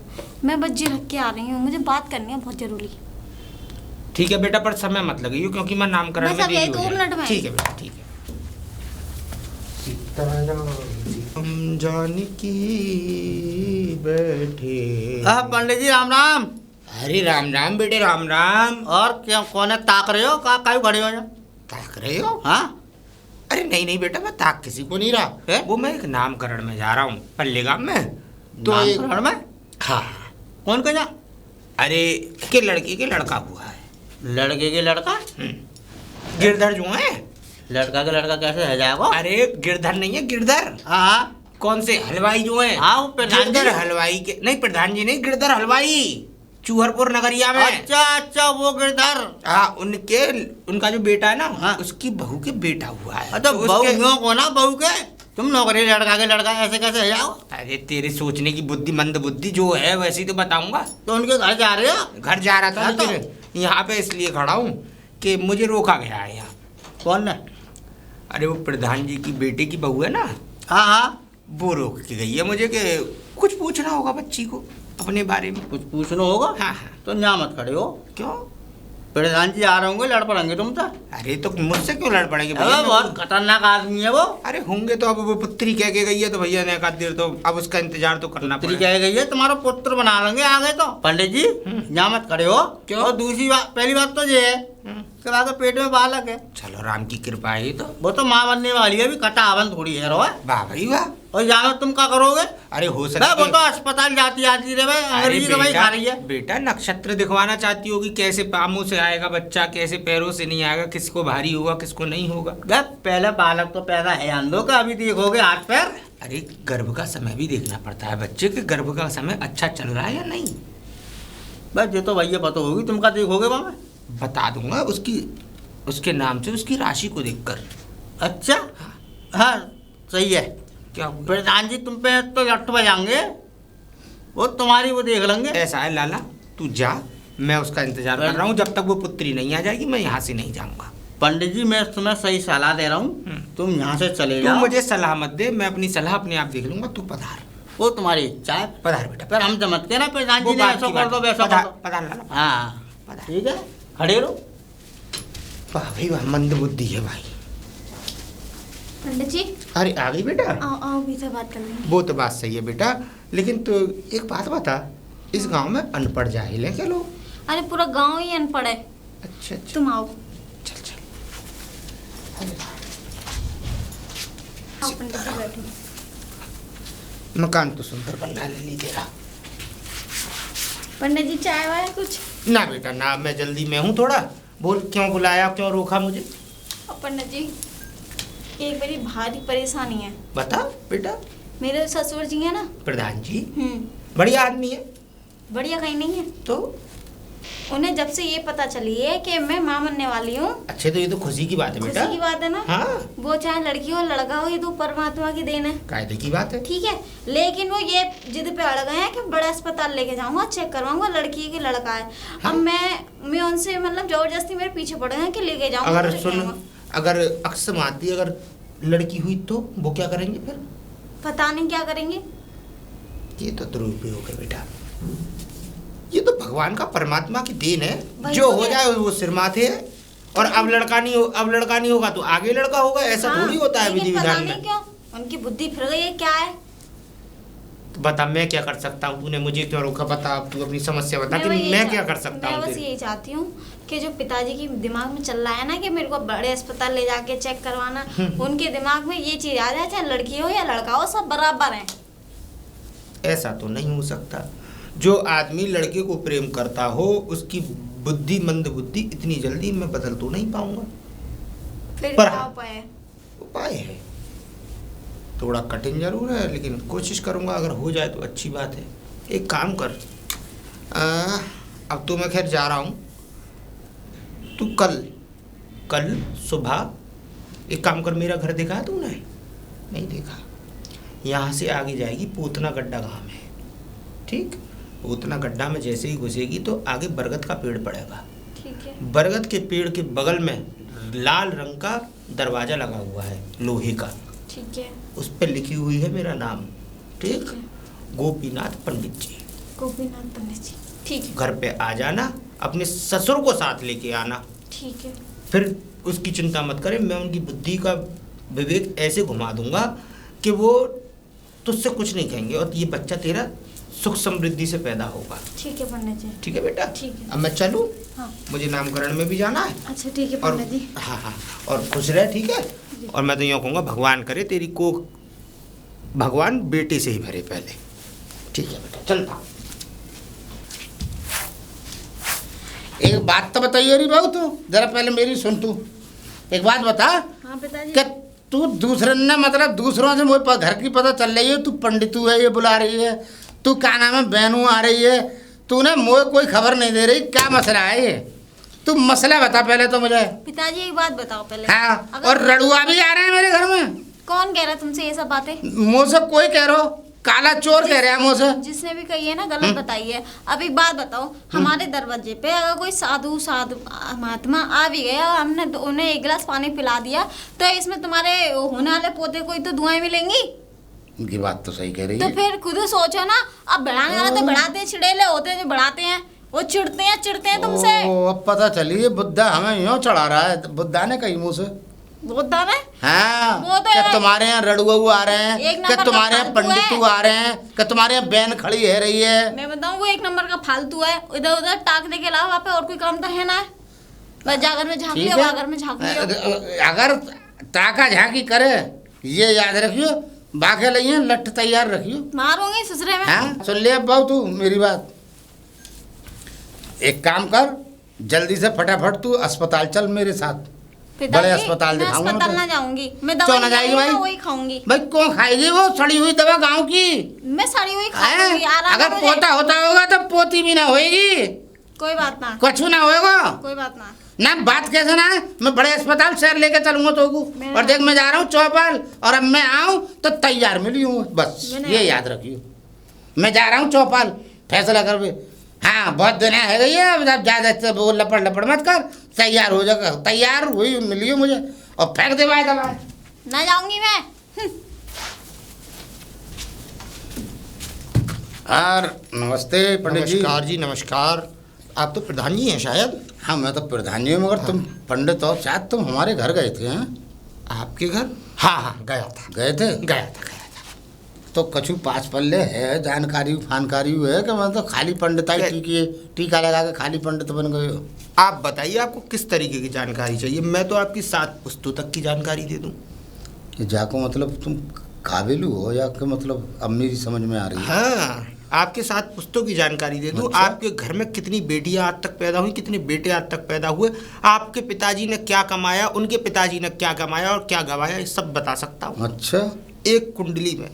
Speaker 1: मैं बच्ची रख के आ रही हूँ, मुझे बात करनी है बहुत जरूरी।
Speaker 4: ठीक है बेटा, पर समय मत लगाइए क्योंकि मैं नामकरण
Speaker 1: बस
Speaker 4: में
Speaker 1: अब
Speaker 4: देरी
Speaker 1: यही
Speaker 4: हो
Speaker 1: 2
Speaker 4: जाएगी।
Speaker 1: मिनट में।
Speaker 4: ठीक है बेटा, ठीक है। हम जानकी बैठे।
Speaker 2: हाँ पंडित जी राम राम।
Speaker 4: अरे राम राम बेटे, राम राम।
Speaker 2: और क्या कौन है, ताक रहे हो? का कायू खड़े हो जा?
Speaker 4: ताक रहे हो?
Speaker 2: हाँ
Speaker 4: अरे नहीं नहीं बेटा, मैं ताक किसी को नहीं रहा
Speaker 2: है?
Speaker 4: वो मैं एक नामकरण में जा रहा हूँ पल्लेगाम में। तो
Speaker 2: नामकरण में?
Speaker 4: हाँ।
Speaker 2: कौन का जा?
Speaker 4: अरे के लड़की के लड़का हुआ है।
Speaker 2: लड़के के लड़का?
Speaker 4: गिरधर जो है।
Speaker 2: लड़का के लड़का कैसे है जाएगा?
Speaker 4: अरे गिरधर नहीं है, गिरधर।
Speaker 2: हाँ
Speaker 4: कौन से हलवाई जो है?
Speaker 2: हाँ वो प्रधान जी।
Speaker 4: गिरधर हलवाई के नहीं, प्रधान जी नहीं, गिरधर हलवाई, चूहरपुर नगरिया में।
Speaker 2: अच्छा अच्छा, वो गिरधर।
Speaker 4: हाँ, उनका जो बेटा है ना,
Speaker 2: हाँ।
Speaker 4: उसकी बहू के बेटा हुआ है।
Speaker 2: अच्छा
Speaker 4: तो
Speaker 2: बहू
Speaker 4: उसके-
Speaker 2: क्यों को ना बहू के? तुम नौकरी लड़का के लड़का ऐसे कैसे है जाओ?
Speaker 4: अरे तेरे सोचने की बुद्धि, मंद बुद्धि जो है वैसी तो बताऊंगा।
Speaker 2: तो उनके घर जा रहे हो?
Speaker 4: घर जा रहा था
Speaker 2: हाँ, तो?
Speaker 4: लेकिन यहाँ पे इसलिए खड़ा हूँ कि मुझे रोका गया है यहाँ।
Speaker 2: कौन है?
Speaker 4: अरे वो प्रधान जी की बेटे की बहू है ना,
Speaker 2: हाँ हाँ,
Speaker 4: वो रोक के गई है मुझे कि कुछ पूछना होगा बच्ची को अपने बारे में।
Speaker 2: कुछ पूछना होगा?
Speaker 4: हाँ हाँ।
Speaker 2: तो यहाँ मत खड़े हो।
Speaker 4: क्यों?
Speaker 2: प्रधान जी आ रहे होंगे, लड़ पड़ेंगे तुमसे।
Speaker 4: अरे तो मुझसे क्यों लड़ पड़ेंगे भैया?
Speaker 2: अरे बहुत खतरनाक आदमी है वो।
Speaker 4: अरे होंगे तो, अब वो पुत्री कह के गई है तो भैया ने एक आध देर तो अब उसका इंतजार तो करना
Speaker 2: पुत्री
Speaker 4: पड़ेगा।
Speaker 2: कह गई है, तुम्हारा पुत्र बना लेंगे आगे तो। पंडित जी यहाँ मत खड़े हो।
Speaker 4: क्यों?
Speaker 2: और दूसरी बात, पहली बात तो ये है कि आगे पेट में बालक है,
Speaker 4: चलो राम की कृपा है। तो
Speaker 2: वो तो माँ बनने वाली है, भी कटा आवन थोड़ी है रो है।
Speaker 4: वाह भाई वाह।
Speaker 2: और यहाँ तुम क्या करोगे?
Speaker 4: अरे हो
Speaker 2: भाई
Speaker 4: सकता
Speaker 2: वो तो अस्पताल जाती आती रहे भाई,
Speaker 4: अरे
Speaker 2: अंग्रेजी दवाई खा रही है।
Speaker 4: बेटा नक्षत्र दिखवाना चाहती होगी, कैसे पामों से आएगा बच्चा, कैसे पैरों से नहीं आएगा, किसको भारी होगा किसको नहीं होगा।
Speaker 2: भाई पहले बालक तो पैदा है अंधों का, अभी देखोगे हाथ पैर।
Speaker 4: अरे गर्भ का समय भी देखना पड़ता है, बच्चे के गर्भ का समय अच्छा चल रहा है या नहीं।
Speaker 2: बस ये तो भैया पता होगी, तुम क्या देखोगे वहाँ?
Speaker 4: बता दूंगा उसके नाम से, उसकी राशि को देखकर।
Speaker 2: अच्छा हाँ सही है।
Speaker 4: क्या हुआ?
Speaker 2: प्रधान जी तुम पे तो लट बजाएंगे, वो तुम्हारी वो देख लेंगे।
Speaker 4: ऐसा है लाला, तू जा, मैं उसका इंतजार कर रहा हूँ। जब तक वो पुत्री नहीं आ जाएगी मैं यहाँ से नहीं जाऊँगा।
Speaker 2: पंडित जी मैं तुम्हें सही सलाह दे रहा हूँ, तुम यहाँ से चले
Speaker 4: तू
Speaker 2: जाओ।
Speaker 4: मुझे सलाह मत दे, मैं अपनी सलाह अपने आप देख लूंगा। तू पधार,
Speaker 2: वो तुम्हारी इच्छा है।
Speaker 4: पधार बेटा।
Speaker 2: फिर हम चमत के ना प्रधान
Speaker 4: वो
Speaker 2: जी ने
Speaker 4: बात
Speaker 2: ऐसा
Speaker 4: की
Speaker 2: कर
Speaker 4: बात।
Speaker 2: दो वैसा कर
Speaker 4: पधार
Speaker 2: दो।
Speaker 4: पधार लाला,
Speaker 2: हाँ
Speaker 4: पधार।
Speaker 2: ठीक है, खड़े रहो।
Speaker 4: वाह भाई वाह, मंद बुद्धि है भाई।
Speaker 1: पंडित जी
Speaker 4: अरे आ गई बेटा?
Speaker 1: आओ आओ भी तो बात कर लेंगे।
Speaker 4: वो तो बात सही है बेटा, लेकिन तो एक बात बता, इस गांव में अनपढ़ जाहिल है क्या लोग?
Speaker 1: अरे पूरा गांव ही अनपढ़ है।
Speaker 4: अच्छा अच्छा,
Speaker 1: तुम आओ।
Speaker 4: चल चल।
Speaker 1: आओ पंडित जी बैठो।
Speaker 4: मकान तो सुंदर बनना ले ली तेरा।
Speaker 1: पंडित जी चाय वाय कुछ?
Speaker 4: ना बेटा ना, मैं जल्दी में हूँ थोड़ा। बोल क्यों बुलाया, क्यों रोका मुझे?
Speaker 1: और पंडित जी एक बड़ी भारी परेशानी है।
Speaker 4: बता बेटा।
Speaker 1: मेरे ससुर जी है ना,
Speaker 4: प्रधान जी बढ़िया आदमी है।
Speaker 1: बढ़िया कहीं नहीं है।
Speaker 4: तो
Speaker 1: उन्हें जब से ये पता चली है कि मैं माँ बनने वाली हूँ,
Speaker 4: अच्छे, तो ये तो खुशी की बात है बेटा।
Speaker 1: खुशी की बात है ना।
Speaker 4: हाँ,
Speaker 1: वो चाहे लड़की हो लड़का हो, ये तो परमात्मा की देन है।
Speaker 4: कायदे की बात है।
Speaker 1: ठीक है, लेकिन वो ये जिद पे अड़ गए हैं कि बड़े अस्पताल लेके जाऊंगा, चेक करवाऊंगा, लड़की है कि लड़का है।
Speaker 4: हाँ?
Speaker 1: अब मैं उनसे मतलब जबरदस्ती मेरे पीछे पड़ गए हैं कि लेके जाऊंगा।
Speaker 4: अगर सुन, अगर अकस्माती अगर लड़की हुई तो वो क्या करेंगे फिर?
Speaker 1: पता नहीं क्या करेंगे।
Speaker 4: ये तो दुरुपयोग है बेटा, ये तो भगवान का परमात्मा की देन है।
Speaker 1: वही
Speaker 4: जो
Speaker 1: तो
Speaker 4: हो
Speaker 1: है।
Speaker 4: जाए वो सिर माथे है। और अब लड़का नहीं होगा तो आगे लड़का होगा, ऐसा
Speaker 1: हाँ,
Speaker 4: थोड़ी होता है
Speaker 1: लेकिन
Speaker 4: विधि
Speaker 1: पता
Speaker 4: विधान
Speaker 1: नहीं
Speaker 4: में।
Speaker 1: क्यों उनकी बुद्धि फिर गई है, क्या है?
Speaker 4: तो बता मैं क्या कर सकता हूँ? तूने मुझे क्यों रोका? बता, अब तू अपनी समस्या बता कि
Speaker 1: वही
Speaker 4: मैं क्या कर सकता
Speaker 1: मैं
Speaker 4: हूँ
Speaker 1: बस
Speaker 4: तेरी?
Speaker 1: यही चाहती हूँ कि जो पिताजी की दिमाग में चल रहा है ना कि मेरे को बड़े अस्पताल ले जाके चेक करवाना, उनके दिमाग में ये चीज आ जाए, चाहे लड़की हो या लड़का हो, सब बराबर हैं।
Speaker 4: ऐसा तो नहीं हो सकता। जो आदमी लड़के को प्रेम करता हो उसकी बुद्धि, मंद बुद्धि इतनी जल्दी मैं बदल तो नहीं पाऊंगा।
Speaker 1: फिर
Speaker 4: पर
Speaker 1: क्या उपाय है?
Speaker 4: उपाय है, थोड़ा कठिन जरूर है, लेकिन कोशिश करूंगा। अगर हो जाए तो अच्छी बात है। एक काम कर, अब तो मैं खैर जा रहा हूँ। तू कल सुबह एक काम कर, मेरा घर देखा है तूने? नहीं देखा। यहाँ से आगे जाएगी, पूतना गड्ढा गाँव है, ठीक? पूतना गड्ढा में जैसे ही घुसेगी तो आगे बरगद का पेड़ पड़ेगा।
Speaker 1: ठीक है।
Speaker 4: बरगद के पेड़ के बगल में लाल रंग का दरवाजा लगा हुआ है लोहे का।
Speaker 1: ठीक है।
Speaker 4: उस पर लिखी हुई है मेरा नाम, ठीक?
Speaker 1: ठीक है।
Speaker 4: गोपीनाथ पंडित जी।
Speaker 1: गोपीनाथ पंडित जी, ठीक है।
Speaker 4: घर पे आ जाना, अपने ससुर को साथ लेके आना।
Speaker 1: ठीक है।
Speaker 4: फिर उसकी चिंता मत करें, मैं उनकी बुद्धि का विवेक ऐसे घुमा दूंगा कि वो तुझसे कुछ नहीं कहेंगे और ये बच्चा तेरा सुख समृद्धि से पैदा होगा।
Speaker 1: ठीक है पंडित जी।
Speaker 4: ठीक है बेटा?
Speaker 1: ठीक है।
Speaker 4: अब मैं चलूँ?
Speaker 1: हाँ।
Speaker 4: मुझे नामकरण में भी जाना है।
Speaker 1: अच्छा ठीक है
Speaker 4: और
Speaker 1: पंडित जी।
Speaker 4: हाँ हाँ, और खुश रहे, ठीक है? और मैं तो यूँ कहूँगा, भगवान करे तेरी को भगवान बेटे से ही भरे पहले। ठीक है बेटा, चल।
Speaker 3: एक बात तो बताइए रे बहू, तू जरा पहले मेरी सुन। तू एक बात बता
Speaker 1: हाँ पिताजी।
Speaker 3: कि तू दूसरे ने मतलब दूसरों से मुझे घर की पता चल रही है, तू पंडितू है ये बुला रही है, तू क्या नाम है बहनू आ रही है, तूने मुझे कोई खबर नहीं दे रही, क्या मसला है ये? तू मसला बता पहले तो मुझे।
Speaker 1: पिताजी एक बात बताओ पहले।
Speaker 3: हाँ,
Speaker 1: अगर-
Speaker 3: और रड़ुआ भी आ रहे हैं मेरे घर में।
Speaker 1: कौन कह रहा है तुमसे ये सब बातें?
Speaker 3: मुझसे कोई कह रहा, काला चोर कह रहा है मुझसे।
Speaker 1: जिसने भी कही है ना गलत बताई है। अब एक बात बताओ, हमारे दरवाजे पे अगर कोई साधु महात्मा आ भी गया, हमने उन्हें एक गिलास पानी पिला दिया, तो इसमें तुम्हारे होने वाले पोते को तो दुआएं मिलेंगी।
Speaker 3: उनकी बात तो सही कह रही
Speaker 1: तो
Speaker 3: है।
Speaker 1: फिर खुद सोचो ना। अब बढ़ाने वाला तो बढ़ाते हैं, चिड़ेले होते हैं जो बढ़ाते हैं, वो चिढ़ते हैं तुमसे।
Speaker 3: ओ, अब पता चली ये बुद्धा हमें यूँ चढ़ा रहा है, बुद्धा ने कही मुँह से।
Speaker 1: बुद्धा में
Speaker 3: हाँ,
Speaker 1: वो तो
Speaker 3: क्या
Speaker 1: है।
Speaker 3: तुम्हारे यहाँ रड़ुआ आ रहे हैं,
Speaker 1: एक
Speaker 3: क्या
Speaker 1: नंबर
Speaker 3: तुम्हारे
Speaker 1: का
Speaker 3: यहाँ
Speaker 1: फालतू
Speaker 3: पंडितू
Speaker 1: है।
Speaker 3: आ रहे हैं, क्या तुम्हारे यहाँ बहन खड़ी है रही है।
Speaker 1: मैं बताऊं, वो एक नंबर का फालतू है। इधर उधर टाकने के अलावा वहाँ पे और कोई काम तो है ना। बस जाकर में झाँक
Speaker 3: ठीक
Speaker 1: लियो,
Speaker 3: है?
Speaker 1: बागर में झाँक लियो।
Speaker 3: अगर ताका झांकी करे ये याद रखियो, बाके लिए लठ तैयार रखियो।
Speaker 1: मारूंगी ससुरे में।
Speaker 3: हाँ, सुन ले अब बहू तू मेरी बात। एक काम कर, जल्दी से फटाफट तू अस्पताल चल मेरे साथ।
Speaker 1: पिताजी,
Speaker 3: बड़े अस्पताल
Speaker 1: मैं
Speaker 3: दिखाऊंगा
Speaker 1: अस्पताल
Speaker 3: मैं
Speaker 1: ना जाऊंगी। मैं
Speaker 3: क्यों
Speaker 1: दवाई
Speaker 3: ना जाएगी भाई?
Speaker 1: वही खाऊंगी।
Speaker 3: भाई कौन खाएगी वो सड़ी हुई दवा गांव की?
Speaker 1: मैं सड़ी हुई
Speaker 3: हैं?
Speaker 1: खाऊंगी, आराम
Speaker 3: अगर
Speaker 1: हो जाए।
Speaker 3: पोता होता होगा तो पोती भी ना होएगी,
Speaker 1: कोई बात ना,
Speaker 3: कुछ ना होएगा
Speaker 1: कोई बात ना।
Speaker 3: ना। बात कैसे ना है? मैं बड़े अस्पताल शहर लेके चलूंगा तो और देख मैं जा रहा हूँ चौपाल, और अब मैं आऊँ तो तैयार मिली हूँ, बस ये याद रखियो। मैं जा रहा हूँ चौपाल, फैसला कर भी। हाँ, बहुत दिन है गई है, अब ज्यादा से वो लपड़ मत कर, तैयार हो जाएगा। तैयार हुई मिली हो मुझे और फेंक दे भाई दवा।
Speaker 1: ना जाऊंगी मैं।
Speaker 3: और नमस्ते पंडित जी।
Speaker 4: नमस्कार जी, नमस्कार। आप तो प्रधान जी हैं शायद?
Speaker 3: हाँ, मैं तो प्रधान जी हूँ, मगर तुम पंडित हो, शायद तुम हमारे घर गए थे। हैं
Speaker 4: आपके घर? हाँ हाँ गया था
Speaker 3: गए थे?
Speaker 4: गया था।
Speaker 3: तो कछु पाँच पल्ले है, जानकारी फानकारी है कि मतलब खाली पंडिताई टीका लगा के खाली पंडित बन गए हो?
Speaker 4: आप बताइए आपको किस तरीके की जानकारी चाहिए? मैं तो आपकी 7 पुस्तों तक की जानकारी दे दूं।
Speaker 3: ये जाको मतलब तुम काबिलू हो या कि मतलब अब मेरी समझ में आ रही है?
Speaker 4: हाँ, आपके 7 पुस्तों की जानकारी दे दूं।
Speaker 3: अच्छा।
Speaker 4: आपके घर में कितनी बेटियां आज तक पैदा हुई, कितने बेटे आज तक पैदा हुए, आपके पिताजी ने क्या कमाया, उनके पिताजी ने क्या कमाया और क्या गवाया, ये सब बता सकता हूँ
Speaker 3: अच्छा,
Speaker 4: एक कुंडली में।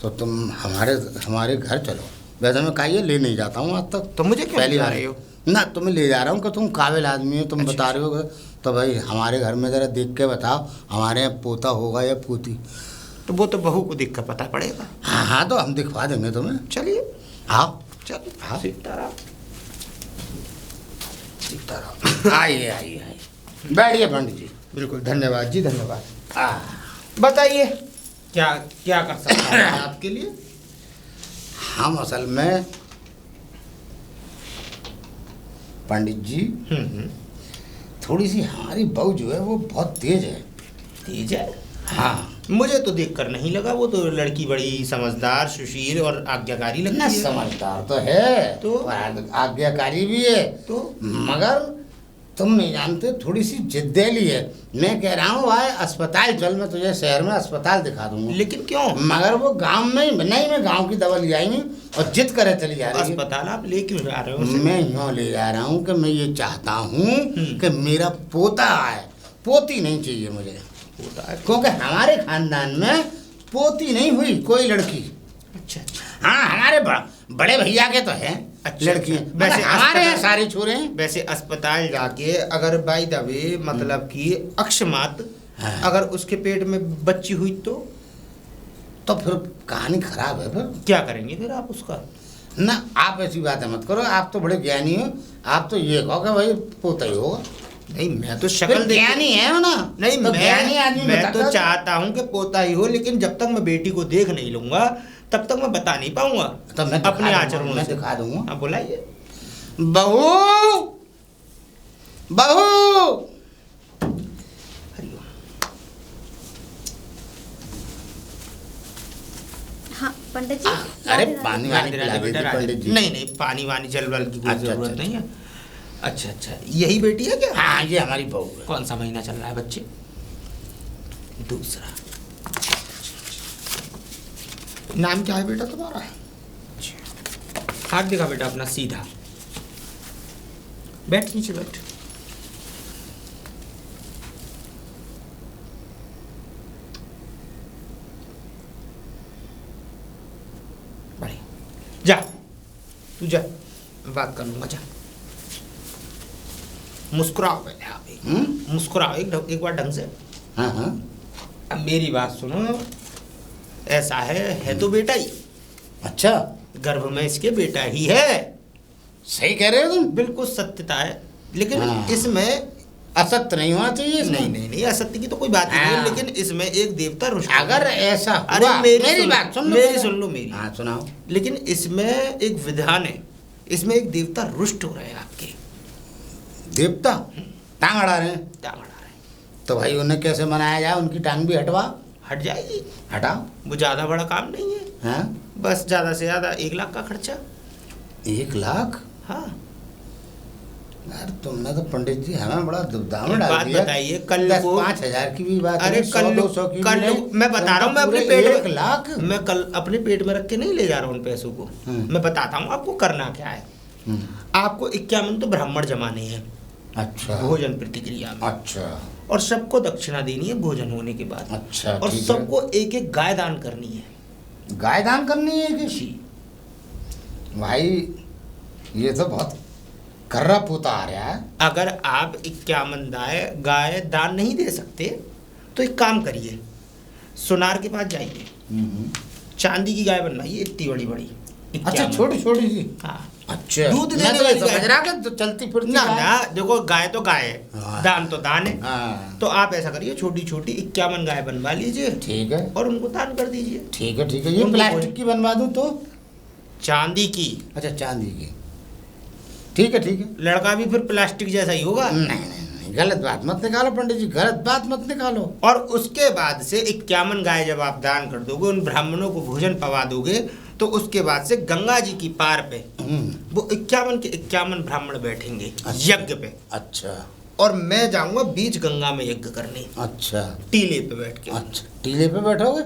Speaker 3: तो तुम हमारे घर चलो। वैसे मैं कहिए ले नहीं जाता हूँ आज तक।
Speaker 4: तो मुझे क्यों
Speaker 3: पहली
Speaker 4: ले जा
Speaker 3: बार
Speaker 4: रहे हो?
Speaker 3: ना, तुम्हें ले जा रहा हूँ कि तुम काबिल आदमी हो, तुम
Speaker 4: अच्छा,
Speaker 3: बता रहे हो। तो भाई हमारे घर में ज़रा देख के बताओ, हमारे यहाँ पोता होगा या पोती?
Speaker 4: तो वो तो बहू को देख कर पता पड़ेगा।
Speaker 3: हाँ हाँ, तो हम दिखवा देंगे तुम्हें।
Speaker 4: चलिए
Speaker 3: आओ
Speaker 4: चलिए।
Speaker 3: हाँ।
Speaker 4: सीताराम।
Speaker 3: आइए आइए आइए, बैठिए पंडित जी।
Speaker 4: बिल्कुल, धन्यवाद जी, धन्यवाद।
Speaker 3: हाँ,
Speaker 4: बताइए क्या क्या कर सकता है आपके लिए?
Speaker 3: हम असल में पंडित जी, थोड़ी सी हमारी बहू जो है वो बहुत तेज है।
Speaker 4: तेज है?
Speaker 3: हाँ,
Speaker 4: मुझे तो देखकर नहीं लगा। वो तो लड़की बड़ी समझदार, सुशील और आज्ञाकारी लगती
Speaker 3: ना
Speaker 4: है।
Speaker 3: समझदार तो है
Speaker 4: तो?
Speaker 3: और आज्ञाकारी भी है,
Speaker 4: तो
Speaker 3: मगर तुम नहीं जानते, थोड़ी सी जिद्देली है। मैं कह रहा हूँ भाई अस्पताल चल, मैं तुझे शहर में अस्पताल दिखा दूंगा।
Speaker 4: लेकिन क्यों?
Speaker 3: मगर वो गांव में नहीं, मैं गांव की दवा ले आएंगी और जिद करे चली जा रही है।
Speaker 4: अस्पताल आप ले क्यों जा रहे हो उसे?
Speaker 3: मैं यूँ ले जा रहा हूँ कि मैं ये चाहता हूँ कि मेरा पोता आए, पोती नहीं चाहिए मुझे।
Speaker 4: होता है।
Speaker 3: क्योंकि हमारे खानदान में पोती नहीं हुई कोई लड़की।
Speaker 4: अच्छा अच्छा।
Speaker 3: हाँ, हमारे बड़े भैया के तो है
Speaker 4: अच्छा,
Speaker 3: लड़की।
Speaker 4: अच्छा।
Speaker 3: वैसे
Speaker 4: वैसे
Speaker 3: हमारे यहाँ
Speaker 4: अस्पताल-
Speaker 3: सारे छोरे हैं।
Speaker 4: वैसे अस्पताल जाके अगर बाय द वे मतलब कि अक्षमात
Speaker 3: हाँ।
Speaker 4: अगर उसके पेट में बच्ची हुई तो
Speaker 3: फिर कहानी खराब है। फिर
Speaker 4: क्या करेंगे फिर आप उसका?
Speaker 3: ना, आप ऐसी बातें मत करो, आप तो बड़े ज्ञानी हो। आप तो ये कहो कि भाई पोता ही होगा।
Speaker 4: नहीं, मैं तो
Speaker 3: फिर
Speaker 4: शक्ल देख
Speaker 3: ज्ञानी है ना?
Speaker 4: नहीं,
Speaker 3: तो ज्ञानी आदमी
Speaker 4: मैं
Speaker 3: बताता
Speaker 4: तो
Speaker 3: है।
Speaker 4: चाहता हूँ कि पोता ही हो, लेकिन जब तक मैं बेटी को देख नहीं लूंगा तब तक मैं बता नहीं पाऊंगा।
Speaker 3: तो मैं दिखा
Speaker 4: अपने
Speaker 3: दूंगा,
Speaker 4: आचरणों
Speaker 3: मैं
Speaker 4: से
Speaker 3: दिखा दूंगा।
Speaker 4: आप बुलाइए।
Speaker 3: बहू, बहू,
Speaker 4: हरिओम।
Speaker 1: हाँ पंडित जी,
Speaker 3: अरे
Speaker 1: राधे राधे।
Speaker 3: पानी वानी
Speaker 4: राधे
Speaker 3: पिला
Speaker 4: राधे बेटा,
Speaker 3: दीजिए
Speaker 4: राधे।
Speaker 3: पंडित जी।
Speaker 4: नहीं नहीं, पानी वानी जल वल की कोई
Speaker 3: अच्छा,
Speaker 4: जरूरत
Speaker 3: अच्छा,
Speaker 4: नहीं है। अच्छा अच्छा, यही बेटी है क्या?
Speaker 3: हाँ, ये हमारी बहू है।
Speaker 4: कौन सा महीना चल रहा है बच्चे? दूसरा। नाम क्या है बेटा तुम्हारा? हाथ दिखा बेटा अपना सीधा। बैठ नीचे बैठ। बढ़िया, जा तू जा, मैं बात कर लूंगा। जा, मुस्कुराओ पहले आप मुस्कुराओ एक बार ढंग से।
Speaker 3: हाँ हाँ,
Speaker 4: अब मेरी बात सुनो। ऐसा है तो बेटा ही,
Speaker 3: अच्छा,
Speaker 4: गर्भ में इसके बेटा ही है।
Speaker 3: सही कह रहे हो तुम।
Speaker 4: बिल्कुल सत्यता है, लेकिन
Speaker 3: हाँ।
Speaker 4: इसमें
Speaker 3: असत्य नहीं होना चाहिए इसमें।
Speaker 4: नहीं नहीं नहीं, असत्य की तो कोई बात ही नहीं है,
Speaker 3: हाँ।
Speaker 4: लेकिन इसमें एक देवता रुष्ट
Speaker 3: अगर
Speaker 4: है।
Speaker 3: ऐसा
Speaker 4: अरे
Speaker 3: हुआ, मेरी बात सुन लो,
Speaker 4: मेरी सुन लो मेरी।
Speaker 3: हाँ सुनाओ।
Speaker 4: लेकिन इसमें एक विधान है, इसमें एक देवता रुष्ट हो रहे हैं आपके।
Speaker 3: देवता टांग अड़ा रहे हैं,
Speaker 4: टांग अड़ा रहे हैं।
Speaker 3: तो भाई उन्हें कैसे मनाया जाए? उनकी टांग भी हटवा,
Speaker 4: हट जाएगी।
Speaker 3: हटाओ।
Speaker 4: वो ज्यादा बड़ा काम नहीं है,
Speaker 3: हाँ,
Speaker 4: बस ज्यादा से ज्यादा 1 लाख का खर्चा।
Speaker 3: 1 लाख?
Speaker 4: हाँ,
Speaker 3: यार तुमने तो पंडित जी हमें बड़ा दुविधा में
Speaker 4: एक
Speaker 3: डाल
Speaker 4: बात
Speaker 3: दिया।
Speaker 4: बताइए, कल
Speaker 3: 10-5 की भी बात
Speaker 4: अरे
Speaker 3: नहीं, 100-200 की भी
Speaker 4: कल
Speaker 3: नहीं।
Speaker 4: मैं बता रहा हूँ, मैं अपने
Speaker 3: पूरे
Speaker 4: पेट
Speaker 3: 1 लाख।
Speaker 4: मैं कल अपने पेट में रख के नहीं ले जा रहा हूँ उन पैसों को। मैं बताता हूँ आपको करना क्या है।
Speaker 3: हम्म,
Speaker 4: आपको 51 तो ब्राह्मण जमाने हैं
Speaker 3: अच्छा
Speaker 4: भोजन प्रतिक्रिया में,
Speaker 3: अच्छा
Speaker 4: और सबको दक्षिणा देनी है भोजन होने के बाद।
Speaker 3: अच्छा,
Speaker 4: और
Speaker 3: ठीक है।
Speaker 4: सबको एक एक गाय दान करनी है।
Speaker 3: गाय दान करनी है कि?
Speaker 4: जी।
Speaker 3: भाई ये तो बहुत कर्रा पोता आ रहा है।
Speaker 4: अगर आप 51 गाय दान नहीं दे सकते तो एक काम करिए, सुनार के पास जाइए, चांदी की गाय बनवाइए इतनी बड़ी बड़ी।
Speaker 3: अच्छा,
Speaker 4: 51।
Speaker 3: छोटी छोटी सी।
Speaker 4: हाँ,
Speaker 3: अच्छा,
Speaker 4: दूध
Speaker 3: मैं
Speaker 4: देने
Speaker 3: तो ये
Speaker 4: वाली
Speaker 3: समझ
Speaker 4: गाय।
Speaker 3: रहा कि तो चलती फिरती
Speaker 4: ना
Speaker 3: गाय।
Speaker 4: ना, देखो गाय तो गाय है,
Speaker 3: हाँ।
Speaker 4: दान तो दान है।
Speaker 3: हाँ,
Speaker 4: तो आप ऐसा करिए, छोटी छोटी 51 गाय बनवा लीजिए
Speaker 3: ठीक है
Speaker 4: और उनको दान कर दीजिए।
Speaker 3: ठीक है ठीक है। ये
Speaker 4: उनको
Speaker 3: प्लास्टिक
Speaker 4: कोई-
Speaker 3: की बनवा दूं तो?
Speaker 4: चांदी की।
Speaker 3: अच्छा, चांदी की। ठीक है ठीक है।
Speaker 4: लड़का भी फिर प्लास्टिक जैसा ही होगा।
Speaker 3: नहीं नहीं नहीं, गलत बात मत निकालो पंडित जी, गलत बात मत निकालो।
Speaker 4: और उसके बाद से 51 गाय जब आप दान कर दोगे, उन ब्राह्मणों को भोजन पवा दोगे, तो उसके बाद से गंगा जी की पार पे वो 51 के 51 ब्राह्मण बैठेंगे यज्ञ पे।
Speaker 3: अच्छा।
Speaker 4: और मैं जाऊंगा बीच गंगा में यज्ञ करने।
Speaker 3: अच्छा।
Speaker 4: टीले पे बैठ के।
Speaker 3: अच्छा, टीले पे बैठोगे?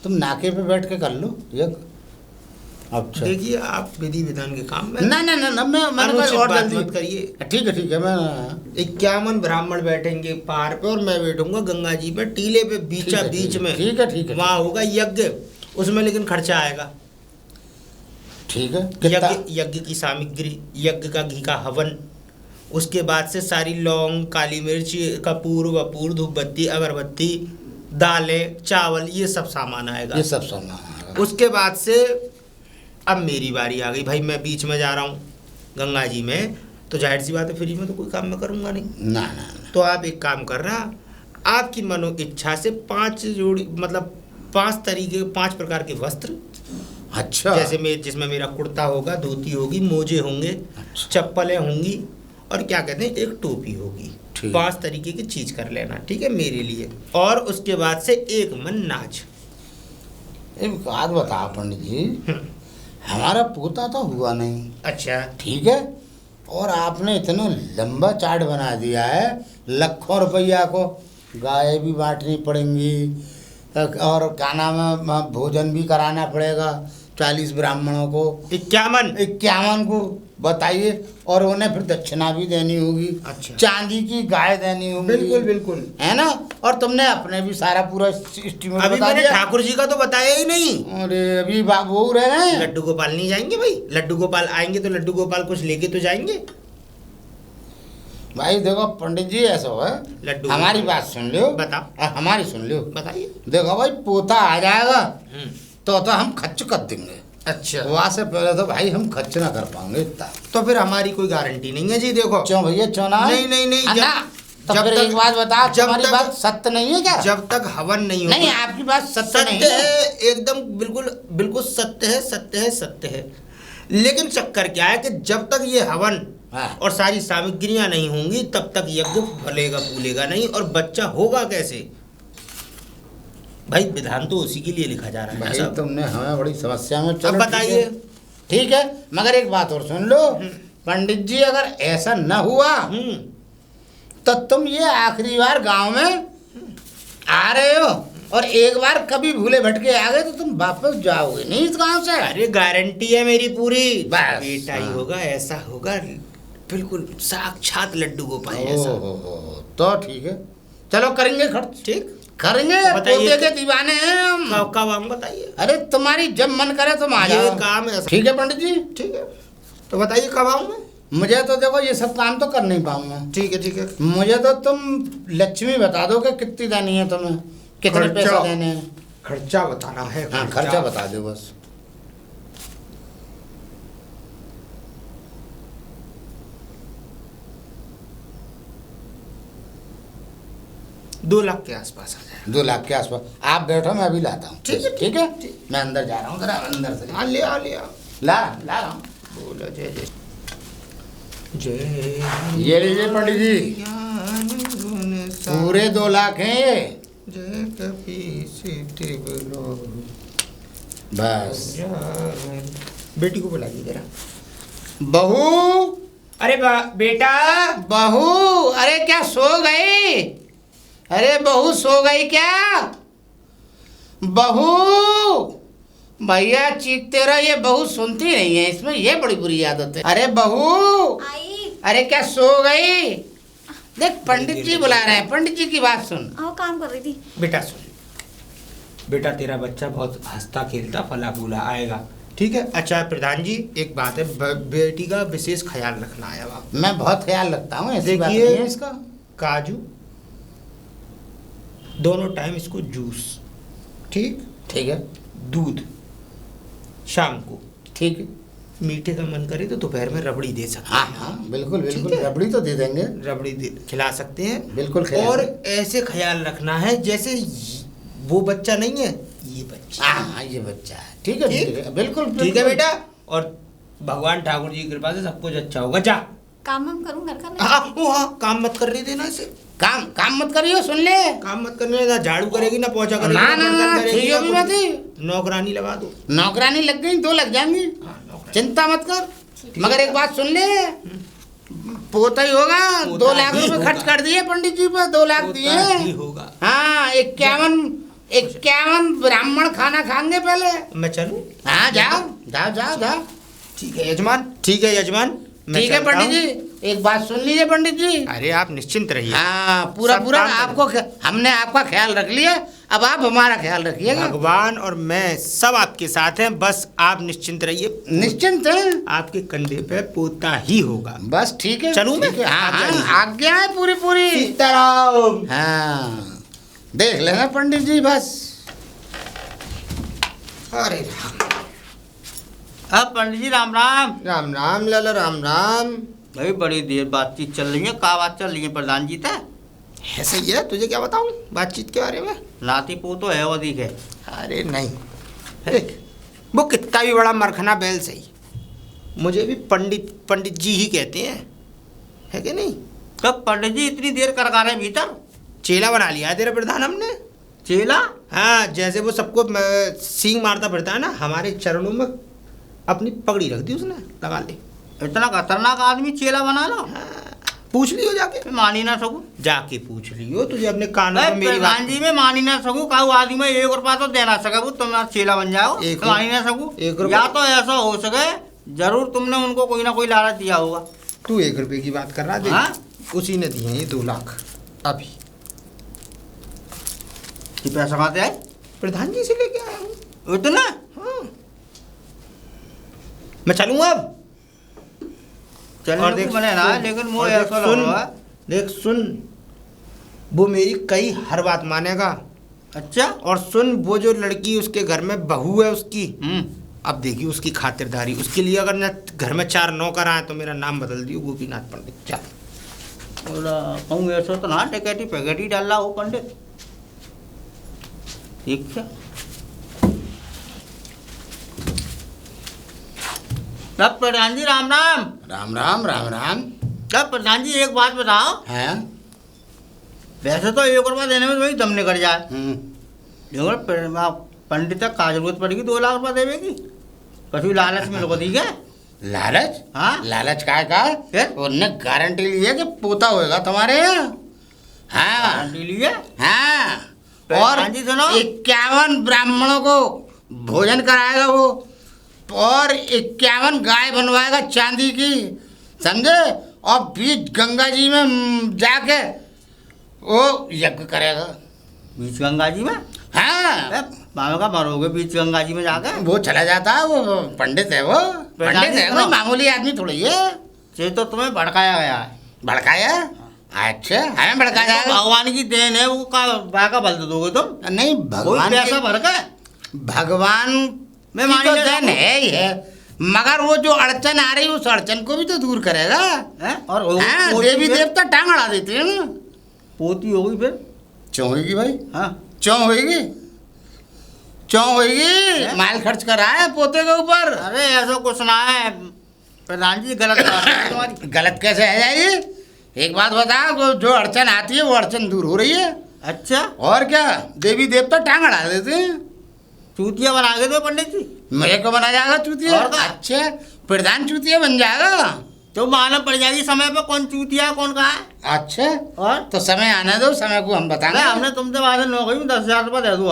Speaker 3: तुम नाके पे बैठ के कर लो यज्ञ। अच्छा।
Speaker 4: देखिए आप विधि विधान के काम में
Speaker 3: ना ना ना, ना मैंने कहा और जल्दी
Speaker 4: मत करिए।
Speaker 3: ठीक है मैं
Speaker 4: 51 ब्राह्मण बैठेंगे पार पे और मैं बैठूंगा गंगा जी पे टीले पे बीच में।
Speaker 3: ठीक है
Speaker 4: वहाँ होगा यज्ञ, उसमें लेकिन खर्चा आएगा।
Speaker 3: ठीक है।
Speaker 4: यज्ञ की सामग्री, यज्ञ का घी का हवन, उसके बाद से सारी लौंग, काली मिर्च, कपूर वपूर, धूप बत्ती, अगरबत्ती, दालें, चावल, ये सब सामान आएगा।
Speaker 3: ये सब सामान आएगा।
Speaker 4: उसके बाद से अब मेरी बारी आ गई भाई, मैं बीच में जा रहा हूँ गंगा जी में, तो जाहिर सी बात है फ्री में तो कोई काम मैं करूँगा नहीं।
Speaker 3: ना ना ना।
Speaker 4: तो आप एक काम करना, आपकी मनो इच्छा से 5 जोड़ी, मतलब 5 प्रकार के वस्त्र।
Speaker 3: अच्छा।
Speaker 4: जैसे जिसमें मेरा कुर्ता होगा, धोती होगी, मोजे होंगे,
Speaker 3: अच्छा।
Speaker 4: चप्पलें होंगी, और क्या कहते हैं, एक टोपी होगी। 5 तरीके की चीज कर लेना, ठीक है, मेरे लिए। और उसके बाद से एक मन नाच।
Speaker 3: एक बात बता पंडित जी, हमारा पोता तो हुआ नहीं।
Speaker 4: अच्छा।
Speaker 3: ठीक है, और आपने इतना लंबा चार्ट बना दिया है, लाखों रुपया को गाय भी बांटनी पड़ेंगी, और क्या नाम है, भोजन भी कराना पड़ेगा 40 ब्राह्मणों को। 51 को बताइए, और उन्हें फिर दक्षिणा भी देनी होगी।
Speaker 4: अच्छा।
Speaker 3: चांदी की गाय देनी होगी।
Speaker 4: बिल्कुल
Speaker 3: है ना। और तुमने अपने भी सारा पूरा एस्टीमेट
Speaker 4: अभी
Speaker 3: बता
Speaker 4: मैंने
Speaker 3: दिया।
Speaker 4: ठाकुर जी का तो बताया ही नहीं।
Speaker 3: अरे अभी वो रह रहे हैं।
Speaker 4: लड्डू गोपाल नहीं जाएंगे भाई? लड्डू गोपाल आएंगे तो लड्डू गोपाल कुछ लेके तो जाएंगे
Speaker 3: भाई। देखो पंडित जी, ऐसा है,
Speaker 4: लड्डू
Speaker 3: हमारी बात सुन लो।
Speaker 4: बता।
Speaker 3: हमारी सुन लो।
Speaker 4: बताइए।
Speaker 3: देखो भाई, पोता आ जाएगा तो हम खर्च कर देंगे।
Speaker 4: अच्छा।
Speaker 3: वहाँ से पहले तो भाई हम खर्च ना कर पाएंगे इतना।
Speaker 4: तो फिर हमारी कोई गारंटी नहीं है जी। देखो
Speaker 3: क्यों भैया, क्यों ना?
Speaker 4: नहीं
Speaker 3: तो फिर एक बात बता, तुम्हारी बात सत्य नहीं है क्या?
Speaker 4: जब तक हवन नहीं होगा।
Speaker 3: नहीं, आपकी बात सत्य नहीं
Speaker 4: है, एकदम बिल्कुल सत्य है। लेकिन चक्कर क्या है कि जब तक ये हवन और सारी सामग्रियां नहीं होंगी, तब तक यज्ञ फलेगा फूलेगा नहीं, और बच्चा होगा कैसे भाई? विधान तो उसी के लिए लिखा जा रहा है
Speaker 3: भाई।
Speaker 4: सब।
Speaker 3: तुमने हमें बड़ी समस्या में।
Speaker 4: अब बताइए।
Speaker 3: ठीक है, मगर एक बात और सुन लो पंडित जी, अगर ऐसा न हुआ तो तुम ये आखिरी बार गांव में आ रहे हो, और एक बार कभी भूले भटके आ गए तो तुम वापस जाओगे नहीं इस गांव से।
Speaker 4: अरे गारंटी है मेरी पूरी।
Speaker 3: बस।
Speaker 4: बेटा ही होगा, ऐसा होगा, बिल्कुल साक्षात लड्डू गोपाल जैसा।
Speaker 3: तो ठीक है, चलो करेंगे खर्च।
Speaker 4: ठीक
Speaker 3: करेंगे, पोते के दीवाने हैं हम।
Speaker 4: कब आऊँ बताइए?
Speaker 3: अरे तुम्हारी जब मन करे तुम आ जाओ।
Speaker 4: ये काम है।
Speaker 3: ठीक है पंडित जी।
Speaker 4: ठीक है, तो बताइए कब आऊँ मैं?
Speaker 3: मुझे तो देखो ये सब काम तो कर नहीं पाऊंगा।
Speaker 4: ठीक है।
Speaker 3: मुझे तो तुम लक्ष्मी बता दो कि कितनी देनी है तुम्हें, कितने पैसे देने हैं।
Speaker 4: खर्चा बताना है।
Speaker 3: हाँ, खर्चा बता दो बस।
Speaker 4: 2 लाख के आसपास आ जाए।
Speaker 3: 2 लाख के आसपास। आप बैठो, मैं अभी लाता हूँ।
Speaker 4: ठीक है।
Speaker 3: ठीक है, मैं अंदर जा रहा हूँ, जरा अंदर से
Speaker 4: आ ले
Speaker 3: ला रहा हूँ।
Speaker 4: बोलो जय जय।
Speaker 3: ये लीजिए पंडित जी, पूरे 2 लाख हैं ये।
Speaker 4: जय कपीस बोलो
Speaker 3: बस।
Speaker 4: बेटी को बुलाइए जरा।
Speaker 3: बहू।
Speaker 4: अरे बेटा।
Speaker 3: बहू, अरे क्या सो गई? अरे बहू सो गई क्या? बहू, भैया चीखते रहो, ये बहू सुनती नहीं है, इसमें ये बड़ी बुरी आदत है। अरे बहू, अरे क्या सो गई? देख पंडित जी बुला रहे हैं, पंडित जी की बात सुन।
Speaker 1: आओ, काम कर रही थी।
Speaker 4: बेटा सुन, बेटा तेरा बच्चा बहुत हंसता खेलता फला फूला आएगा, ठीक है? अच्छा प्रधान जी, एक बात है, बेटी का विशेष ख्याल रखना है। अब
Speaker 3: मैं बहुत ख्याल रखता हूँ, ऐसी बात नहीं है इसका।
Speaker 4: काजू दोनों टाइम इसको जूस, ठीक
Speaker 3: है।
Speaker 4: दूध शाम को,
Speaker 3: ठीक है।
Speaker 4: मीठे का मन करे तो दोपहर में रबड़ी दे सकते हैं।
Speaker 3: हाँ, बिल्कुल रबड़ी तो दे देंगे।
Speaker 4: रबड़ी खिला सकते हैं,
Speaker 3: बिल्कुल।
Speaker 4: और ऐसे ख्याल रखना है जैसे वो बच्चा नहीं है, ये बच्चा।
Speaker 3: हाँ, ये बच्चा है। ठीक है, बिल्कुल
Speaker 4: ठीक है बेटा। और भगवान ठाकुर जी की कृपा से सब कुछ अच्छा होगा। जा
Speaker 1: काम हम करूँ घर का नहीं?
Speaker 4: हाँ काम मत कर रही थी ना इसे।
Speaker 3: काम काम मत करियो, सुन ले।
Speaker 4: काम मत करने ना झाड़ू करेगी ना पोछा करेगी
Speaker 3: ना ना
Speaker 4: बर्तन
Speaker 3: ना,
Speaker 4: करेगी,
Speaker 3: ठीक है भी
Speaker 4: ना
Speaker 3: मत ही।
Speaker 4: कुछ। नौकरानी लगा दो।
Speaker 3: नौकरानी लग गई, 2 लग जाएंगी, चिंता मत कर। मगर एक बात सुन ले, पोता ही होगा। 2 लाख रुपए खर्च कर दिए पंडित जी पर, 2 लाख दिए।
Speaker 4: ही होगा।
Speaker 3: हाँ, 51 ब्राह्मण खाना खाएंगे पहले।
Speaker 4: मैं चलूं?
Speaker 3: हाँ जाओ जाओ जाओ जाओ।
Speaker 4: ठीक है यजमान, ठीक है यजमान, मैं
Speaker 3: ठीक है
Speaker 4: चलता
Speaker 3: पंडित
Speaker 4: हूं।
Speaker 3: जी, एक बात सुन लीजिए पंडित जी।
Speaker 4: अरे आप निश्चिंत रहिए।
Speaker 3: हाँ, पूरा
Speaker 4: सब
Speaker 3: पूरा
Speaker 4: काम
Speaker 3: आपको हमने आपका ख्याल रख लिया, अब आप हमारा ख्याल रखिएगा।
Speaker 4: भगवान और मैं सब आपके साथ हैं, बस आप निश्चिंत रहिए।
Speaker 3: निश्चिंत है,
Speaker 4: आपके कंधे पे पोता ही होगा।
Speaker 3: बस ठीक है।
Speaker 4: चलूं मैं?
Speaker 3: ठीक है, हाँ
Speaker 4: आप जाइए।
Speaker 3: हाँ, आज्ञा है पूरी पूरी।
Speaker 4: सीताराम।
Speaker 3: हाँ, देख लेना पंडित जी बस।
Speaker 4: अरे राम
Speaker 2: अब पंडित जी राम राम।
Speaker 4: राम राम लाला राम राम।
Speaker 2: भाई बड़ी देर बातचीत चल रही है, का बात चल रही है प्रधान जी तक?
Speaker 4: है सही है, तुझे क्या बताऊं बातचीत के बारे में?
Speaker 2: नाती पोतो है वो दिखे।
Speaker 4: अरे नहीं, देख वो कितना भी बड़ा मरखना बैल सही, मुझे भी पंडित पंडित जी ही कहते हैं, है कि नहीं?
Speaker 2: कब पंडित जी इतनी देर कर रहे भीतर?
Speaker 4: चेला बना लिया है तेरा प्रधान हमने।
Speaker 2: चेला?
Speaker 4: हाँ, जैसे वो सबको सींग मारता फिरता है ना, हमारे चरणों में अपनी पगड़ी रख दी उसने, लगा ली।
Speaker 2: इतना खतरनाक आदमी चेला बना लो?
Speaker 4: पूछ लियो जाके,
Speaker 2: मैं मानी ना सकूं।
Speaker 4: जाके पूछ लियो, तुझे अपने कानों में मेरी
Speaker 2: प्रधान
Speaker 4: बात।
Speaker 2: जी में मानी ना सकूं, काऊ आदमी में 1 रुपया तो देना सके वो तुम चेला बन जाओ।
Speaker 4: एक
Speaker 2: मानी ना सकूं,
Speaker 4: 1 रुपया?
Speaker 2: या तो ऐसा हो सके जरूर तुमने उनको कोई ना कोई लालच दिया होगा।
Speaker 4: तू 1 रुपए की बात कर रहा है,
Speaker 2: हाँ?
Speaker 4: उसी ने दिए हैं ये 2 लाख अभी।
Speaker 2: कि पैसा खाते आए
Speaker 4: प्रधान जी से लेके आया हूँ।
Speaker 2: इतना?
Speaker 4: हाँ, मैं चलूंगा अब।
Speaker 2: चलने
Speaker 4: और देख
Speaker 2: को मैंने ना,
Speaker 4: सुन,
Speaker 2: लेकिन
Speaker 4: और
Speaker 2: मुझे
Speaker 4: देख
Speaker 2: ऐसा
Speaker 4: सुन,
Speaker 2: लग रहा है।
Speaker 4: देख सुन, वो मेरी कई हर बात मानेगा।
Speaker 2: अच्छा।
Speaker 4: और सुन, वो जो लड़की उसके घर में बहू है उसकी,
Speaker 2: हम्म।
Speaker 4: अब देखिए उसकी खातिरदारी, उसके लिए अगर न घर में 4 नौकर आए तो मेरा नाम बदल दियो गोपीनाथ पंडित। चल
Speaker 2: कहूँ ऐसा तो ना टिकटी पैकेटी डाल रहा हो पंडित। ठीक है। तब प्रधान जी राम राम।
Speaker 3: राम राम राम राम।
Speaker 2: तब प्रधान जी एक बात बताओ,
Speaker 3: हैं?
Speaker 2: वैसे तो 1 रुपया देने में वही दम निकल जाए,
Speaker 3: हम्म।
Speaker 2: लेकिन पंडित तक का जरूरत पड़ेगी 2 लाख रुपया देवे की? कभी लालच में लोग दी है?
Speaker 3: लालच?
Speaker 2: हाँ?
Speaker 3: लालच काय का?
Speaker 2: फिर?
Speaker 3: उनने गारंटी ली है कि पोता होएगा तुम्हारे यहाँ। हाँ
Speaker 2: गारंटी ली है?
Speaker 3: हाँ। और
Speaker 2: प्रधान जी सुनो,
Speaker 3: 51 ब्राह्मणों को भोजन कराएगा वो, और 51 गाय बनवाएगा चांदी की, समझे? और बीच गंगा जी में जाके वो यज्ञ करेगा।
Speaker 2: बीच गंगा जी में?
Speaker 3: हाँ,
Speaker 2: मानो का मरोगे बीच गंगा जी में जाकर?
Speaker 3: वो चला जाता है, वो पंडित है, वो पंडित है, कोई मामूली आदमी थोड़ी है।
Speaker 2: ये तो तुम्हें भड़काया गया है।
Speaker 3: भड़काया? अच्छा, हमें भड़काया
Speaker 2: तो भगवान की देन है, वो का बल दे दोगे तुम?
Speaker 3: नहीं,
Speaker 2: कोई
Speaker 3: भगवान
Speaker 2: पैसा
Speaker 3: की-
Speaker 2: भर के
Speaker 3: भगवान
Speaker 2: मैं
Speaker 3: की
Speaker 2: मानी
Speaker 3: तो
Speaker 2: नहीं
Speaker 3: देन
Speaker 2: सकूं।
Speaker 3: है ही है, मगर वो जो अड़चन आ रही है उस अड़चन को भी तो दूर करेगा।
Speaker 2: हैं? और
Speaker 3: हाँ,
Speaker 2: पोती
Speaker 3: देवी
Speaker 2: फिर?
Speaker 3: देवता टांग अड़ा देते हैं ना।
Speaker 2: पोती होगी फिर?
Speaker 3: क्यों होगी भाई?
Speaker 2: हाँ।
Speaker 3: क्यों होगी? क्यों होगी? माल खर्च करा है पोते के ऊपर।
Speaker 2: अरे ऐसा कुछ ना है प्रधान जी, गलत बात है तुम्हारी।
Speaker 3: गलत कैसे है जाएगी? एक बात बता, जो अड़चन आती है वो अड़चन दूर हो रही है।
Speaker 2: अच्छा,
Speaker 3: और क्या, देवी देवता टांग अड़ा देते हैं।
Speaker 2: चूतिया बना के दो पंडित जी।
Speaker 3: मेरे को बना जाएगा चूतिया?
Speaker 2: और क्या?
Speaker 3: अच्छा, प्रधान चूतिया बन जाएगा।
Speaker 2: तो मालूम पड़ जाएगी समय पे कौन चूतिया है कौन कहा है।
Speaker 3: अच्छा,
Speaker 2: और
Speaker 3: तो समय आने दो, समय को हम बताएंगे।
Speaker 2: हमने तुमसे वादे नौकरी में 10,000 रुपये दे दो,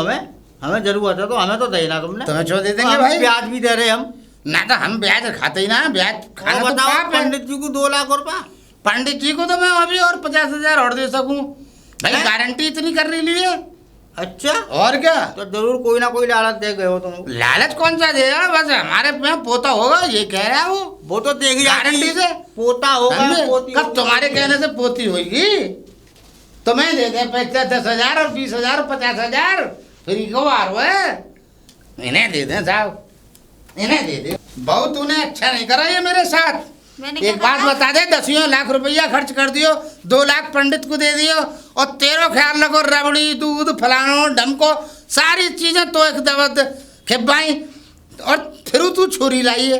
Speaker 2: हमें जरूरत है तो हमें तो देना तुमने।
Speaker 3: तुम्हें क्यों दे
Speaker 2: तो
Speaker 3: देंगे
Speaker 2: हमें
Speaker 3: भाई?
Speaker 2: ब्याज भी दे रहे हम।
Speaker 3: ना तो हम ब्याज खाते ही ना, ब्याज खाना
Speaker 2: और
Speaker 3: तो
Speaker 2: बताओ
Speaker 3: पाप है।
Speaker 2: पंडित जी को 2 लाख रुपया।
Speaker 3: पंडित जी को तो मैं अभी और 50,000 और दे सकूं भाई,
Speaker 2: हैं?
Speaker 3: गारंटी इतनी कर रही है।
Speaker 2: अच्छा,
Speaker 3: और क्या,
Speaker 2: तो जरूर कोई ना कोई लालच दे गए हो तुम।
Speaker 3: लालच कौन सा देगा? बस हमारे में पोता होगा ये कह रहा है
Speaker 2: वो तो देखी
Speaker 3: गारंटी से।
Speaker 2: पोता होगा
Speaker 3: समझे?
Speaker 2: पोती
Speaker 3: कब
Speaker 2: होगी।
Speaker 3: तुम्हारे कहने से पोती होगी? तुम्हें दे दे 10,000 और 20,000 और 50,000 फ्री को बार है। इन्हें दे दें साहब, इन्हें दे दे। बहु तूने अच्छा नहीं करा ये मेरे साथ।
Speaker 1: मैंने
Speaker 3: एक
Speaker 1: क्या
Speaker 3: बात
Speaker 1: कहा?
Speaker 3: बता दे, 10 लाख रुपया खर्च कर दियो, 2 लाख पंडित को दे दियो, और तेरो ख्याल रखो रबड़ी दूध फलानो ढमको सारी चीजें तो एक दवत खिपाई, और फिर तू छोरी लाई है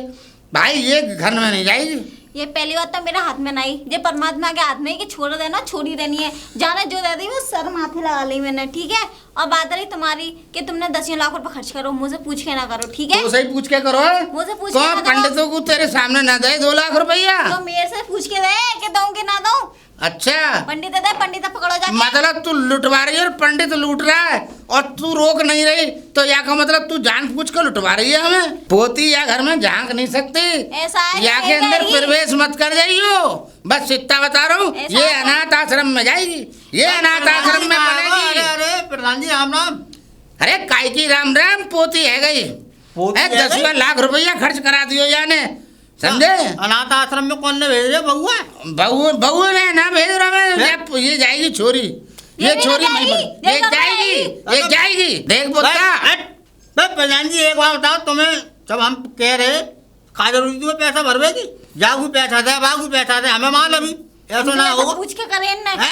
Speaker 3: भाई, ये घर में नहीं जाएगी।
Speaker 1: ये पहली बात तो मेरे हाथ में नहीं, ये परमात्मा के हाथ में कि छोड़ देना छोड़ी देनी है, जाने जो दे दी वो सर माथे लगा ली मैंने, ठीक है। और बात रही तुम्हारी कि तुमने 10 लाख रुपए खर्च करो, मुझे पूछ के ना करो, ठीक है।
Speaker 3: तो सही पूछ के करो,
Speaker 1: मुझे पूछ के ना करो।
Speaker 3: पंडितों को तेरे सामने ना दे 2 लाख रुपया,
Speaker 1: तो मेरे से पूछ के दे कि दूं कि ना दूं।
Speaker 3: अच्छा
Speaker 1: पंडित दे, पंडित पकड़ो जाके।
Speaker 3: मतलब तू लुटवा रही है और पंडित लूट रहा है और तू रोक नहीं रही, तो या का मतलब तू जान पूछ कर लुटवा रही है हमें। पोती या घर में झांक नहीं सकती,
Speaker 1: ऐसा है
Speaker 3: या के अंदर प्रवेश मत कर जाइयो, बस इतना बता रहा हूँ। ये अनाथ आश्रम में जाएगी, ये अनाथ आश्रम में पड़ेगी।
Speaker 2: अरे प्रधान जी राम राम।
Speaker 3: अरे काय की राम राम, पोती है गई, 10 लाख रुपया खर्च करा दियो याने, समझे।
Speaker 2: अनाथ आश्रम में कौन ने भेज रहे बउआ?
Speaker 3: बहू ने ना भेज रहा मैं, ये जाएगी छोरी, ये छोरी नहीं, ये जाएगी देख बोलता।
Speaker 2: प्रधान जी एक बात बताओ, तुम्हें जब हम कह रहे का जरूरी तुम्हें पैसा भरवेगी, जागू पैसा दे बागू पैसा दे, हमें मान अभी ऐसा ना होगा।
Speaker 1: पूछ के करे ना,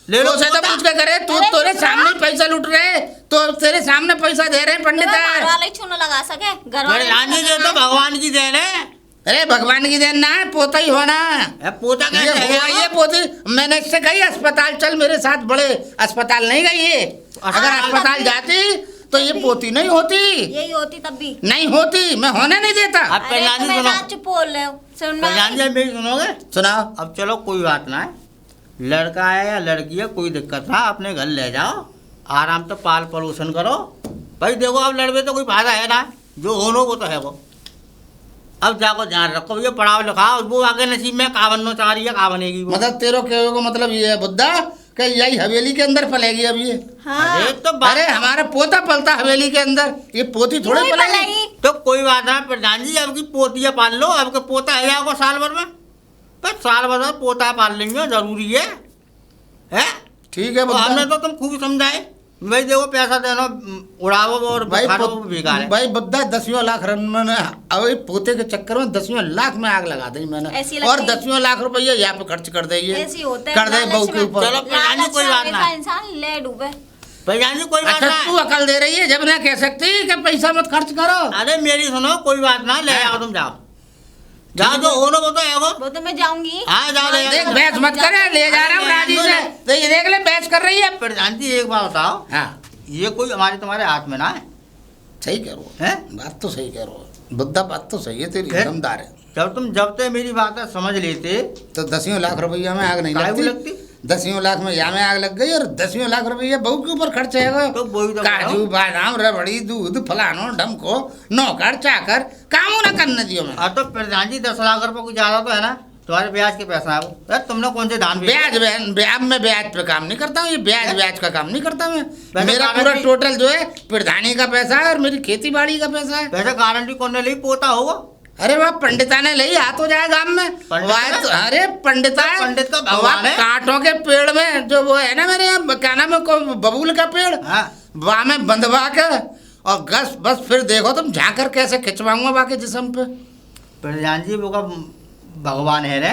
Speaker 2: ले लो
Speaker 3: तो पूछ के करे, तू तेरे सामने पैसा लूट रहे, तो तेरे सामने पैसा दे रहे पंडित,
Speaker 1: घर वाले छूनो लगा सके, घर वाले
Speaker 2: तो भगवान की देन है।
Speaker 3: अरे भगवान की देन ना है, पोता ही होना।
Speaker 2: पोता
Speaker 3: ये पोती, मैंने इससे कही अस्पताल चल मेरे साथ, बड़े अस्पताल नहीं गई ये, अगर अस्पताल जाती तो ये पोती नहीं होती,
Speaker 1: यही होती तब भी
Speaker 3: नहीं होती, मैं होने नहीं देता।
Speaker 2: अब प्रधान जी सुनो,
Speaker 1: चुप बोल रहे हो,
Speaker 2: प्रधान जी मेरी सुनोगे?
Speaker 3: सुनाओ।
Speaker 2: अब चलो कोई बात ना है, लड़का है या लड़की है कोई दिक्कत ना, अपने घर ले जाओ, आराम से पाल पोषण करो। भाई देखो अब लड़के तो कोई फायदा है ना, जो होनो वो तो है वो। अब जाको ध्यान रखो, ये पढ़ाओ लिखाओ, वो आगे नसीब में का बनना चाह रही है, का बनेगी वो।
Speaker 3: मतलब तेरे कहने को मतलब ये है बुद्धा कि यही हवेली के अंदर पलेगी अब ये।
Speaker 1: हाँ।
Speaker 3: अरे हमारा पोता पलता हवेली के अंदर, ये पोती थोड़े पलेगी।
Speaker 2: तो कोई बात ना प्रधान जी, अब की पोतिया पाल लो, अब के पोता है आपको साल भर में, बस साल भर पोता पाल लेंगे, जरूरी है।
Speaker 3: ठीक है बुद्धा,
Speaker 2: हमने तो तुम खूब समझाए, भाई देखो पैसा देना उड़ावो और बेकार है।
Speaker 3: भाई बुद्धा 10 लाख रन मैंने अब पोते के चक्कर में 10 लाख में आग लगा दी मैंने, और 10 लाख रुपया यहाँ पे खर्च कर दे, कर दे बहू के ऊपर।
Speaker 2: चलो प्रधान जी कोई बात ना,
Speaker 1: इंसान ले डूबे।
Speaker 2: प्रधान जी कोई बात ना,
Speaker 3: तू अकल दे रही है जब ना कह सकती कि पैसा मत खर्च करो।
Speaker 2: अरे मेरी सुनो, कोई बात ना, ले आओ तुम, जाओ जाओ, जो होना वो तो है
Speaker 1: वो तो मैं जाऊंगी।
Speaker 2: हाँ जाओ,
Speaker 3: देख बहस मत करे, ले जा रहा हूँ राजी से, तो ये देख ले बहस कर रही है।
Speaker 2: प्रधान जी एक बात बताओ,
Speaker 3: हाँ
Speaker 2: ये कोई हमारे तुम्हारे हाथ में ना है।
Speaker 3: सही कह रहे हो,
Speaker 2: हैं?
Speaker 3: बात तो सही कह रहे हो बुद्धा, बात तो सही है तेरी, दमदार है।
Speaker 2: जब तक मेरी बात समझ लेते
Speaker 3: तो 10 लाख रुपया में आग नहीं लगती, 10 लाख में यहाँ में आग लग गई, और 10 लाख रुपया बहू के ऊपर खर्च है।
Speaker 2: तो
Speaker 3: काजू बादाम रबड़ी दूध फलानो ढमको नौकर चाकर कामों ना करने दियो मैं।
Speaker 2: तो प्रधान जी 10 लाख रुपये कुछ ज्यादा तो है ना, तुम्हारे ब्याज के पैसा है वो, तुमने कौन से दान
Speaker 3: ब्याज में ब्याज पे काम नहीं करता हूँ, ये ब्याज का काम नहीं करता मैं। मेरा पूरा टोटल जो है प्रधानी का पैसा है और मेरी खेती बाड़ी का पैसा है।
Speaker 2: वैसे गारंटी कौन ने ली, पोता होगा?
Speaker 3: अरे वह पंडिता ने ले आ तो जाए गांव में, अरे पंडिता है,
Speaker 2: पंडित का भगवान है।
Speaker 3: कांटों के पेड़ में जो वो है ना मेरे यहाँ क्या नाम है, बबूल का पेड़, वहां में बंधवा के और बस फिर देखो तुम झांकर कैसे खिंचवाऊंगा बाकी जिस्म पे।
Speaker 2: प्रधान जी वो का भगवान है रे,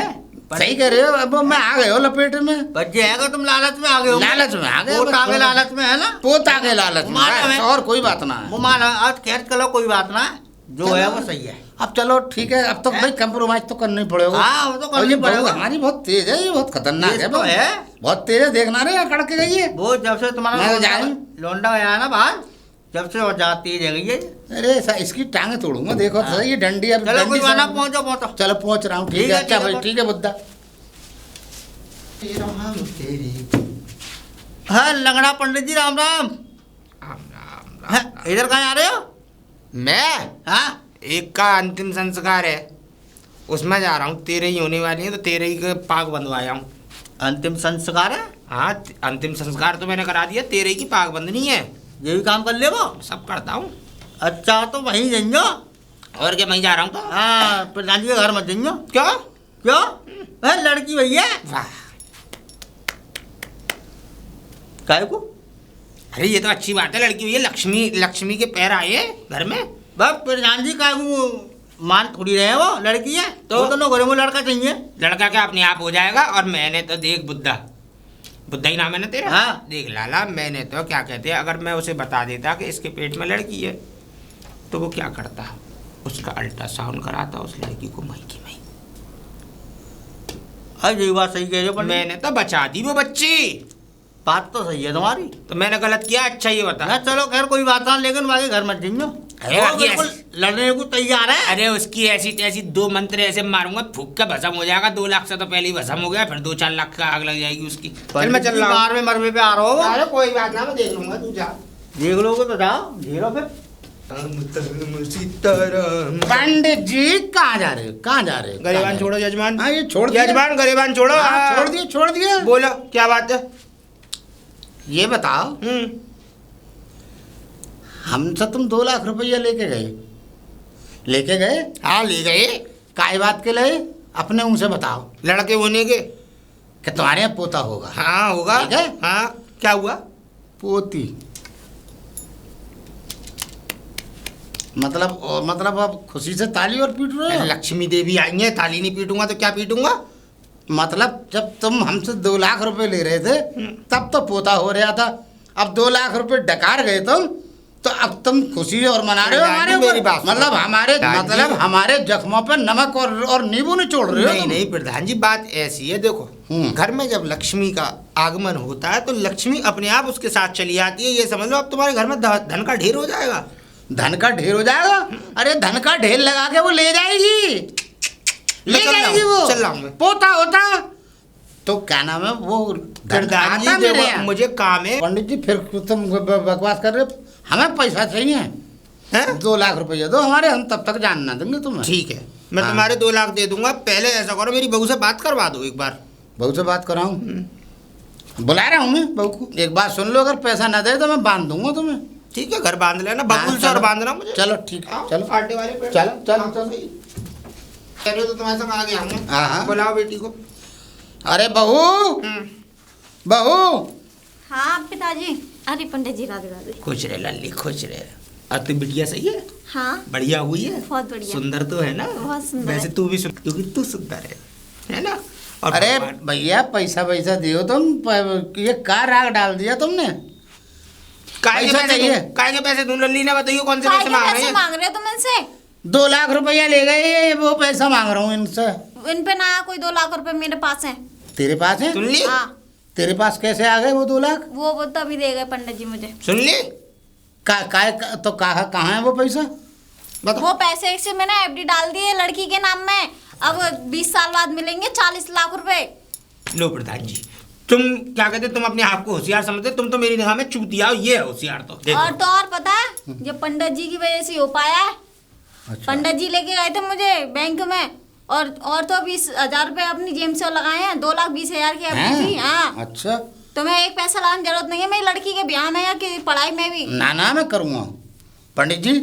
Speaker 3: सही कह रहे हो। अब मैं आ गए हो लपेट में,
Speaker 2: बच्चे है तुम लालच में आ गए हो,
Speaker 3: लालच में आ गए,
Speaker 2: पोता के लालच में है ना,
Speaker 3: पोता के लालच में, और कोई बात ना है।
Speaker 2: वो मान आज खैर चलो कोई बात ना, जो है वो सही है।
Speaker 3: अब चलो ठीक है, अब तो भाई कंप्रोमाइज तो करना ही पड़ेगा।
Speaker 2: हाँ वो तो
Speaker 3: और ये बहू हमारी बहुत तेज है, ये बहुत खतरनाक है, बहुत तेज है, देखना रे अकड़ के गई है
Speaker 2: वो, जब से तुम्हारा लौंडा गया ना बाहर, जब से और जाती है जगह ये।
Speaker 3: अरे इसकी टांगे तोड़ूंगा, देखो तो ये डंडी। अब
Speaker 2: चलो कोई बात ना, पहुंचो
Speaker 3: चलो पहुंच रहा हूँ, ठीक है। अच्छा भाई ठीक है बुद्धा।
Speaker 2: हाँ लंगड़ा पंडित जी राम राम। इधर कहाँ आ रहे हो?
Speaker 4: मैं
Speaker 2: हाँ
Speaker 4: एक का अंतिम संस्कार है, उसमें जा रहा हूँ, 13 ही होने वाली है, तो 13 ही के पाग बंधवाया हूँ।
Speaker 2: अंतिम संस्कार है?
Speaker 4: हाँ अंतिम संस्कार तो मैंने करा दिया, 13 ही की पाग बंधनी है।
Speaker 2: ये भी काम कर ले वो?
Speaker 4: सब करता हूँ।
Speaker 2: अच्छा तो वहीं जाइयो।
Speaker 4: और क्या, वहीं जा रहा हूँ तो?
Speaker 2: हाँ प्रधान जी के घर मत जाइयो।
Speaker 4: क्यों?
Speaker 2: क्यों? लड़की भैया
Speaker 4: वाह,
Speaker 2: काय को?
Speaker 4: अरे ये तो अच्छी बात है, लड़की हुई है, लक्ष्मी के पैर आए घर में।
Speaker 2: बस प्रधान जी का वो मान थोड़ी रहे, वो लड़की है तो घरे में लड़का चाहिए।
Speaker 4: लड़का क्या अपने आप हो जाएगा। और मैंने तो देख बुद्धा ही नाम है ना तेरा?
Speaker 2: हाँ।
Speaker 4: देख लाला, मैंने तो क्या कहते हैं, अगर मैं उसे बता देता कि इसके पेट में लड़की है, तो वो क्या करता, उसका अल्ट्रासाउंड कराता उस लड़की को मई की मई।
Speaker 2: अरे ये बात सही कह रहे हो पंडित।
Speaker 4: मैंने तो बचा दी वो बच्ची।
Speaker 2: बात तो सही है तुम्हारी।
Speaker 4: तो मैंने गलत किया? अच्छा ये बता।
Speaker 2: ना चलो खैर कोई बात ना, लेकिन बाकी घर मत जाइयो।
Speaker 4: अरे
Speaker 2: वो
Speaker 4: बाकी
Speaker 2: बिल्कुल लड़ने को तैयार है।
Speaker 4: अरे उसकी ऐसी तैसी 2 मंत्र ऐसे मारूंगा फूक के भस्म हो जाएगा। 2 लाख से तो पहले ही भस्म हो गया, फिर 2-4 लाख का आग लग जाएगी उसकी। चल मैं चल रहा हूँ।
Speaker 2: कार में मरवे पे आ रहा हो।
Speaker 4: अरे कोई बात ना, मैं देख लूंगा, तू जा।
Speaker 2: देख लोगे तो जाओ, झेलो फिर।
Speaker 3: पंडित जी कहाँ जा रहे हो, कहाँ जा रहे हो?
Speaker 4: गरीबान छोड़ो यजमान।
Speaker 3: हाँ ये छोड़ दिया।
Speaker 4: यजमान गरीबान छोड़ो।
Speaker 3: हाँ, छोड़ दिए छोड़ दिए।
Speaker 4: बोलो क्या बात है?
Speaker 3: ये बताओ, हमसे तुम 2 लाख रुपया लेके गए?
Speaker 4: हाँ ले गए।
Speaker 3: काय बात के लिए? अपने मुंह से बताओ।
Speaker 4: लड़के होने के।
Speaker 3: कि तुम्हारे यहाँ पोता होगा?
Speaker 4: हाँ होगा।
Speaker 3: ठीक है।
Speaker 4: हाँ क्या हुआ?
Speaker 3: पोती मतलब अब खुशी से ताली और पीट रहे हो?
Speaker 4: लक्ष्मी देवी आई है, ताली नहीं पीटूंगा तो क्या पीटूंगा?
Speaker 3: मतलब जब तुम हमसे 2 लाख रुपए ले रहे थे तब तो पोता हो रहा था, अब 2 लाख रुपए डकार गए तुम, तो अब तुम खुशी और मना रहे हो हमारे
Speaker 4: मेरी
Speaker 3: ऊपर?
Speaker 4: बात सुनो।
Speaker 3: मतलब हमारे जख्मों पे नमक और नींबू निचोड़ रहे हो
Speaker 4: नहीं
Speaker 3: तुम?
Speaker 4: नहीं प्रधान जी, बात ऐसी है, देखो घर में जब लक्ष्मी का आगमन होता है तो लक्ष्मी अपने आप उसके साथ चली आती है। ये समझ लो अब तुम्हारे घर में धन का ढेर हो जाएगा।
Speaker 3: धन का ढेर हो जाएगा? अरे धन का ढेर लगा के वो ले जाएगी, ले जाएगी वो।
Speaker 4: चल रहा हूँ मैं।
Speaker 3: पोता होता तो क्या नाम है वो
Speaker 4: प्रधान जी
Speaker 3: आता मेरे
Speaker 4: देखो,
Speaker 3: यहाँ।
Speaker 4: मुझे काम है।
Speaker 3: पंडित जी फिर तुम बकवास कर रहे हो, हमें पैसा चाहिए।
Speaker 4: हैं?
Speaker 3: 2 लाख रुपया दो हमारे, हम तब तक जान ना देंगे तुम्हें।
Speaker 4: ठीक है, मैं
Speaker 3: हाँ।
Speaker 4: तुम्हारे 2 लाख दे दूंगा। पहले ऐसा करो, मेरी बहू से बात करवा दो एक बार।
Speaker 3: बहू से बात कराऊं? बुला रहा हूँ मैं बहू को। एक बात सुन लो, अगर पैसा ना दे तो मैं बांध दूंगा तुम्हें।
Speaker 4: ठीक है, घर बांध लेना बबूल
Speaker 3: हाँ,
Speaker 4: से और
Speaker 3: चलो।
Speaker 4: बांधना मुझे।
Speaker 3: चलो ठीक है,
Speaker 4: आओ,
Speaker 3: चलो
Speaker 4: आटे वाले पे।
Speaker 3: चलो, चलो,
Speaker 4: हाँ,
Speaker 3: चलो।
Speaker 4: सही। चलो तो तुम्हारे संग आ गया हूँ।
Speaker 3: हाँ, हाँ।
Speaker 4: बुलाओ बेटी को।
Speaker 3: अरे बहू, बहू।
Speaker 1: हाँ पिताजी। अरे पंडित जी राधे राधे।
Speaker 4: खुश रहे लल्ली, खुश रहे। और तू बिटिया सही है?
Speaker 1: हाँ
Speaker 4: बढ़िया हुई है?
Speaker 1: बहुत बढ़िया।
Speaker 4: सुंदर तो है ना?
Speaker 1: बहुत सुंदर
Speaker 4: वैसे
Speaker 1: है।
Speaker 4: तू भी सुंदर, क्योंकि तू सुंदर है ना? और
Speaker 3: अरे
Speaker 4: भगवान-
Speaker 3: भैया पैसा दियो तुम, ये का राग डाल दिया तुमने।
Speaker 4: काहे के
Speaker 3: पैसा
Speaker 4: पैसे
Speaker 3: चाहिए।
Speaker 4: दूं? काहे के पैसे दूं? लल्ली ने बताइए कौन से
Speaker 1: काय
Speaker 4: पैसे
Speaker 1: के
Speaker 4: मांग रहे
Speaker 1: पैसे
Speaker 4: हैं?
Speaker 1: मांग रहे हो तुम इनसे?
Speaker 3: 2 लाख रुपया ले गए, वो पैसा मांग रहा हूँ इनसे।
Speaker 1: इन पे ना कोई 2 लाख रुपए मेरे पास है।
Speaker 3: तेरे पास है?
Speaker 4: सुन ली?
Speaker 1: हाँ
Speaker 3: तेरे पास कैसे आ गए वो 2 लाख?
Speaker 1: वो तो अभी दे गए पंडित जी मुझे।
Speaker 4: सुन ली?
Speaker 3: तो कहाँ है वो पैसा?
Speaker 4: बताओ।
Speaker 1: वो पैसे से मैंने एफडी डाल दी है लड़की के नाम में। अब 20 साल बाद मिलेंगे 40 लाख रुपए।
Speaker 4: लो प्रधान जी, तुम क्या कहते, तुम अपने आप को होशियार समझते, तुम तो मेरी निगाह में चूतिया हो। ये है होशियार तो देखो।
Speaker 1: और तो और पता है ये पंडित जी की वजह से हो पाया है।
Speaker 3: अच्छा।
Speaker 1: पंडित जी लेके गए थे मुझे बैंक में और तो 20,000 रुपए अपनी जेब से लगाए हैं। 2,20,000 की एफडी थी। हाँ
Speaker 3: अच्छा।
Speaker 1: तुम्हें एक पैसा लगाने की जरूरत नहीं है मेरी लड़की के ब्याह में या कि पढ़ाई में भी।
Speaker 3: ना मैं करूँगा पंडित जी।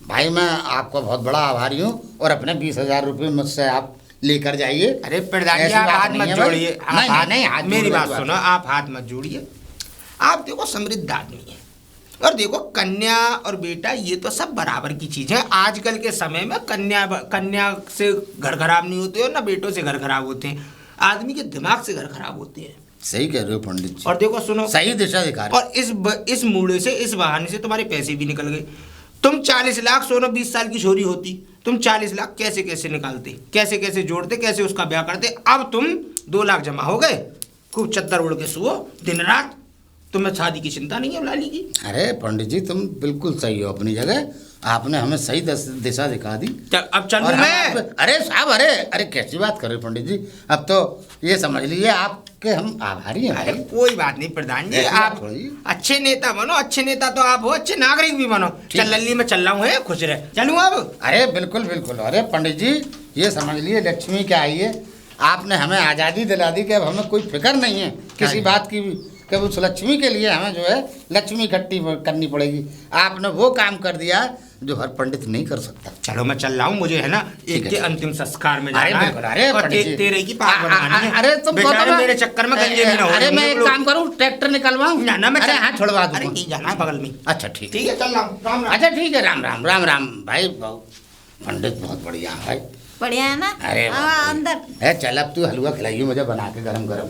Speaker 3: भाई मैं आपका बहुत बड़ा आभारी हूँ, और अपने 20,000 रुपये मुझसे आप लेकर जाइए।
Speaker 4: अरे प्रधान जी
Speaker 3: ऐसी
Speaker 4: आप
Speaker 3: बात
Speaker 4: हाथ
Speaker 3: नहीं
Speaker 4: मत
Speaker 3: है भाई।
Speaker 4: जोड़िए। आप
Speaker 3: नहीं,
Speaker 4: हाथ-
Speaker 3: नहीं, हाथ
Speaker 4: मेरी
Speaker 3: जोड़ने
Speaker 4: बात
Speaker 3: की
Speaker 4: सुनो, आप हाथ मत जोड़िए। आप देखो समृद्ध आदमी है, और देखो कन्या और बेटा ये तो सब बराबर की चीज है। आजकल के समय में कन्या से घर खराब नहीं होते और ना बेटों से घर खराब होते हैं। आदमी के दिमाग से घर खराब होते हैं।
Speaker 3: सही कह रहे हो पंडित जी।
Speaker 4: और देखो सुनो,
Speaker 3: सही दिशा दिखा रहे हो।
Speaker 4: और इस मूड़े से, इस बहाने से तुम्हारे पैसे भी निकल गए। तुम 40 लाख, सोनो 20 साल की छोरी होती, तुम 40 लाख कैसे कैसे निकालते, कैसे कैसे जोड़ते, कैसे उसका ब्याह करते। अब तुम 2 लाख जमा हो गए, खूब चद्दर उड़ के सुओ दिन रात, तुम्हें शादी की चिंता नहीं है लाली की।
Speaker 3: अरे पंडित जी तुम बिल्कुल सही हो अपनी जगह, आपने हमें सही दिशा दिखा दी।
Speaker 4: अब चलूं
Speaker 3: और हम
Speaker 4: मैं?
Speaker 3: अरे साहब, अरे कैसी बात कर रहे हो पंडित जी। अब तो ये समझ लीजिए आपके हम आभारी हैं
Speaker 4: अरे
Speaker 3: भाई।
Speaker 4: कोई बात नहीं प्रधान जी,
Speaker 3: ऐसी बात
Speaker 4: आप
Speaker 3: थोड़ी।
Speaker 4: अच्छे नेता बनो। अच्छे नेता तो आप हो, अच्छे नागरिक भी बनो।
Speaker 3: ठीक।
Speaker 4: चल लल्ली मैं चल रहा हूँ, है खुश रहे। चलूँ अब?
Speaker 3: अरे बिल्कुल बिल्कुल। अरे पंडित जी ये समझ लिए लक्ष्मी क्या आई है, आपने हमें आज़ादी दिला दी कि अब हमें कोई फिक्र नहीं है किसी बात की भी, कि उस लक्ष्मी के लिए हमें जो है लक्ष्मी इकट्ठी करनी पड़ेगी। आपने वो काम कर दिया जो हर पंडित नहीं कर सकता।
Speaker 4: चलो मैं चल रहा हूँ, मुझे है ना एक के अंतिम संस्कार में
Speaker 3: अरे
Speaker 4: जाना
Speaker 3: बिल्कुल।
Speaker 4: है।
Speaker 3: अरे
Speaker 4: और
Speaker 3: पंडित जी।
Speaker 4: तेरे की पाग बनवानी है।
Speaker 3: अरे तुम
Speaker 4: बेचारे मेरे चक्कर में गंजे भी ना हो।
Speaker 3: अरे मैं एक काम करूँ, ट्रैक्टर निकलवाऊँ?
Speaker 4: ना मैं
Speaker 3: अरे
Speaker 4: चल-
Speaker 3: हाँ छुड़वा
Speaker 4: अरे
Speaker 3: दूँ।
Speaker 4: नहीं जाना है बगल में।
Speaker 3: अच्छा ठीक है।
Speaker 4: ठीक है चल रहा हूँ। राम राम।
Speaker 3: अच्छा ठीक है। राम राम राम राम भाई। पंडित बहुत बढ़िया है भाई।
Speaker 1: बढ़िया है ना?
Speaker 3: अरे
Speaker 1: हाँ, अंदर।
Speaker 3: चल अब तू हलवा खिलाइए मुझे बना के गरम गरम।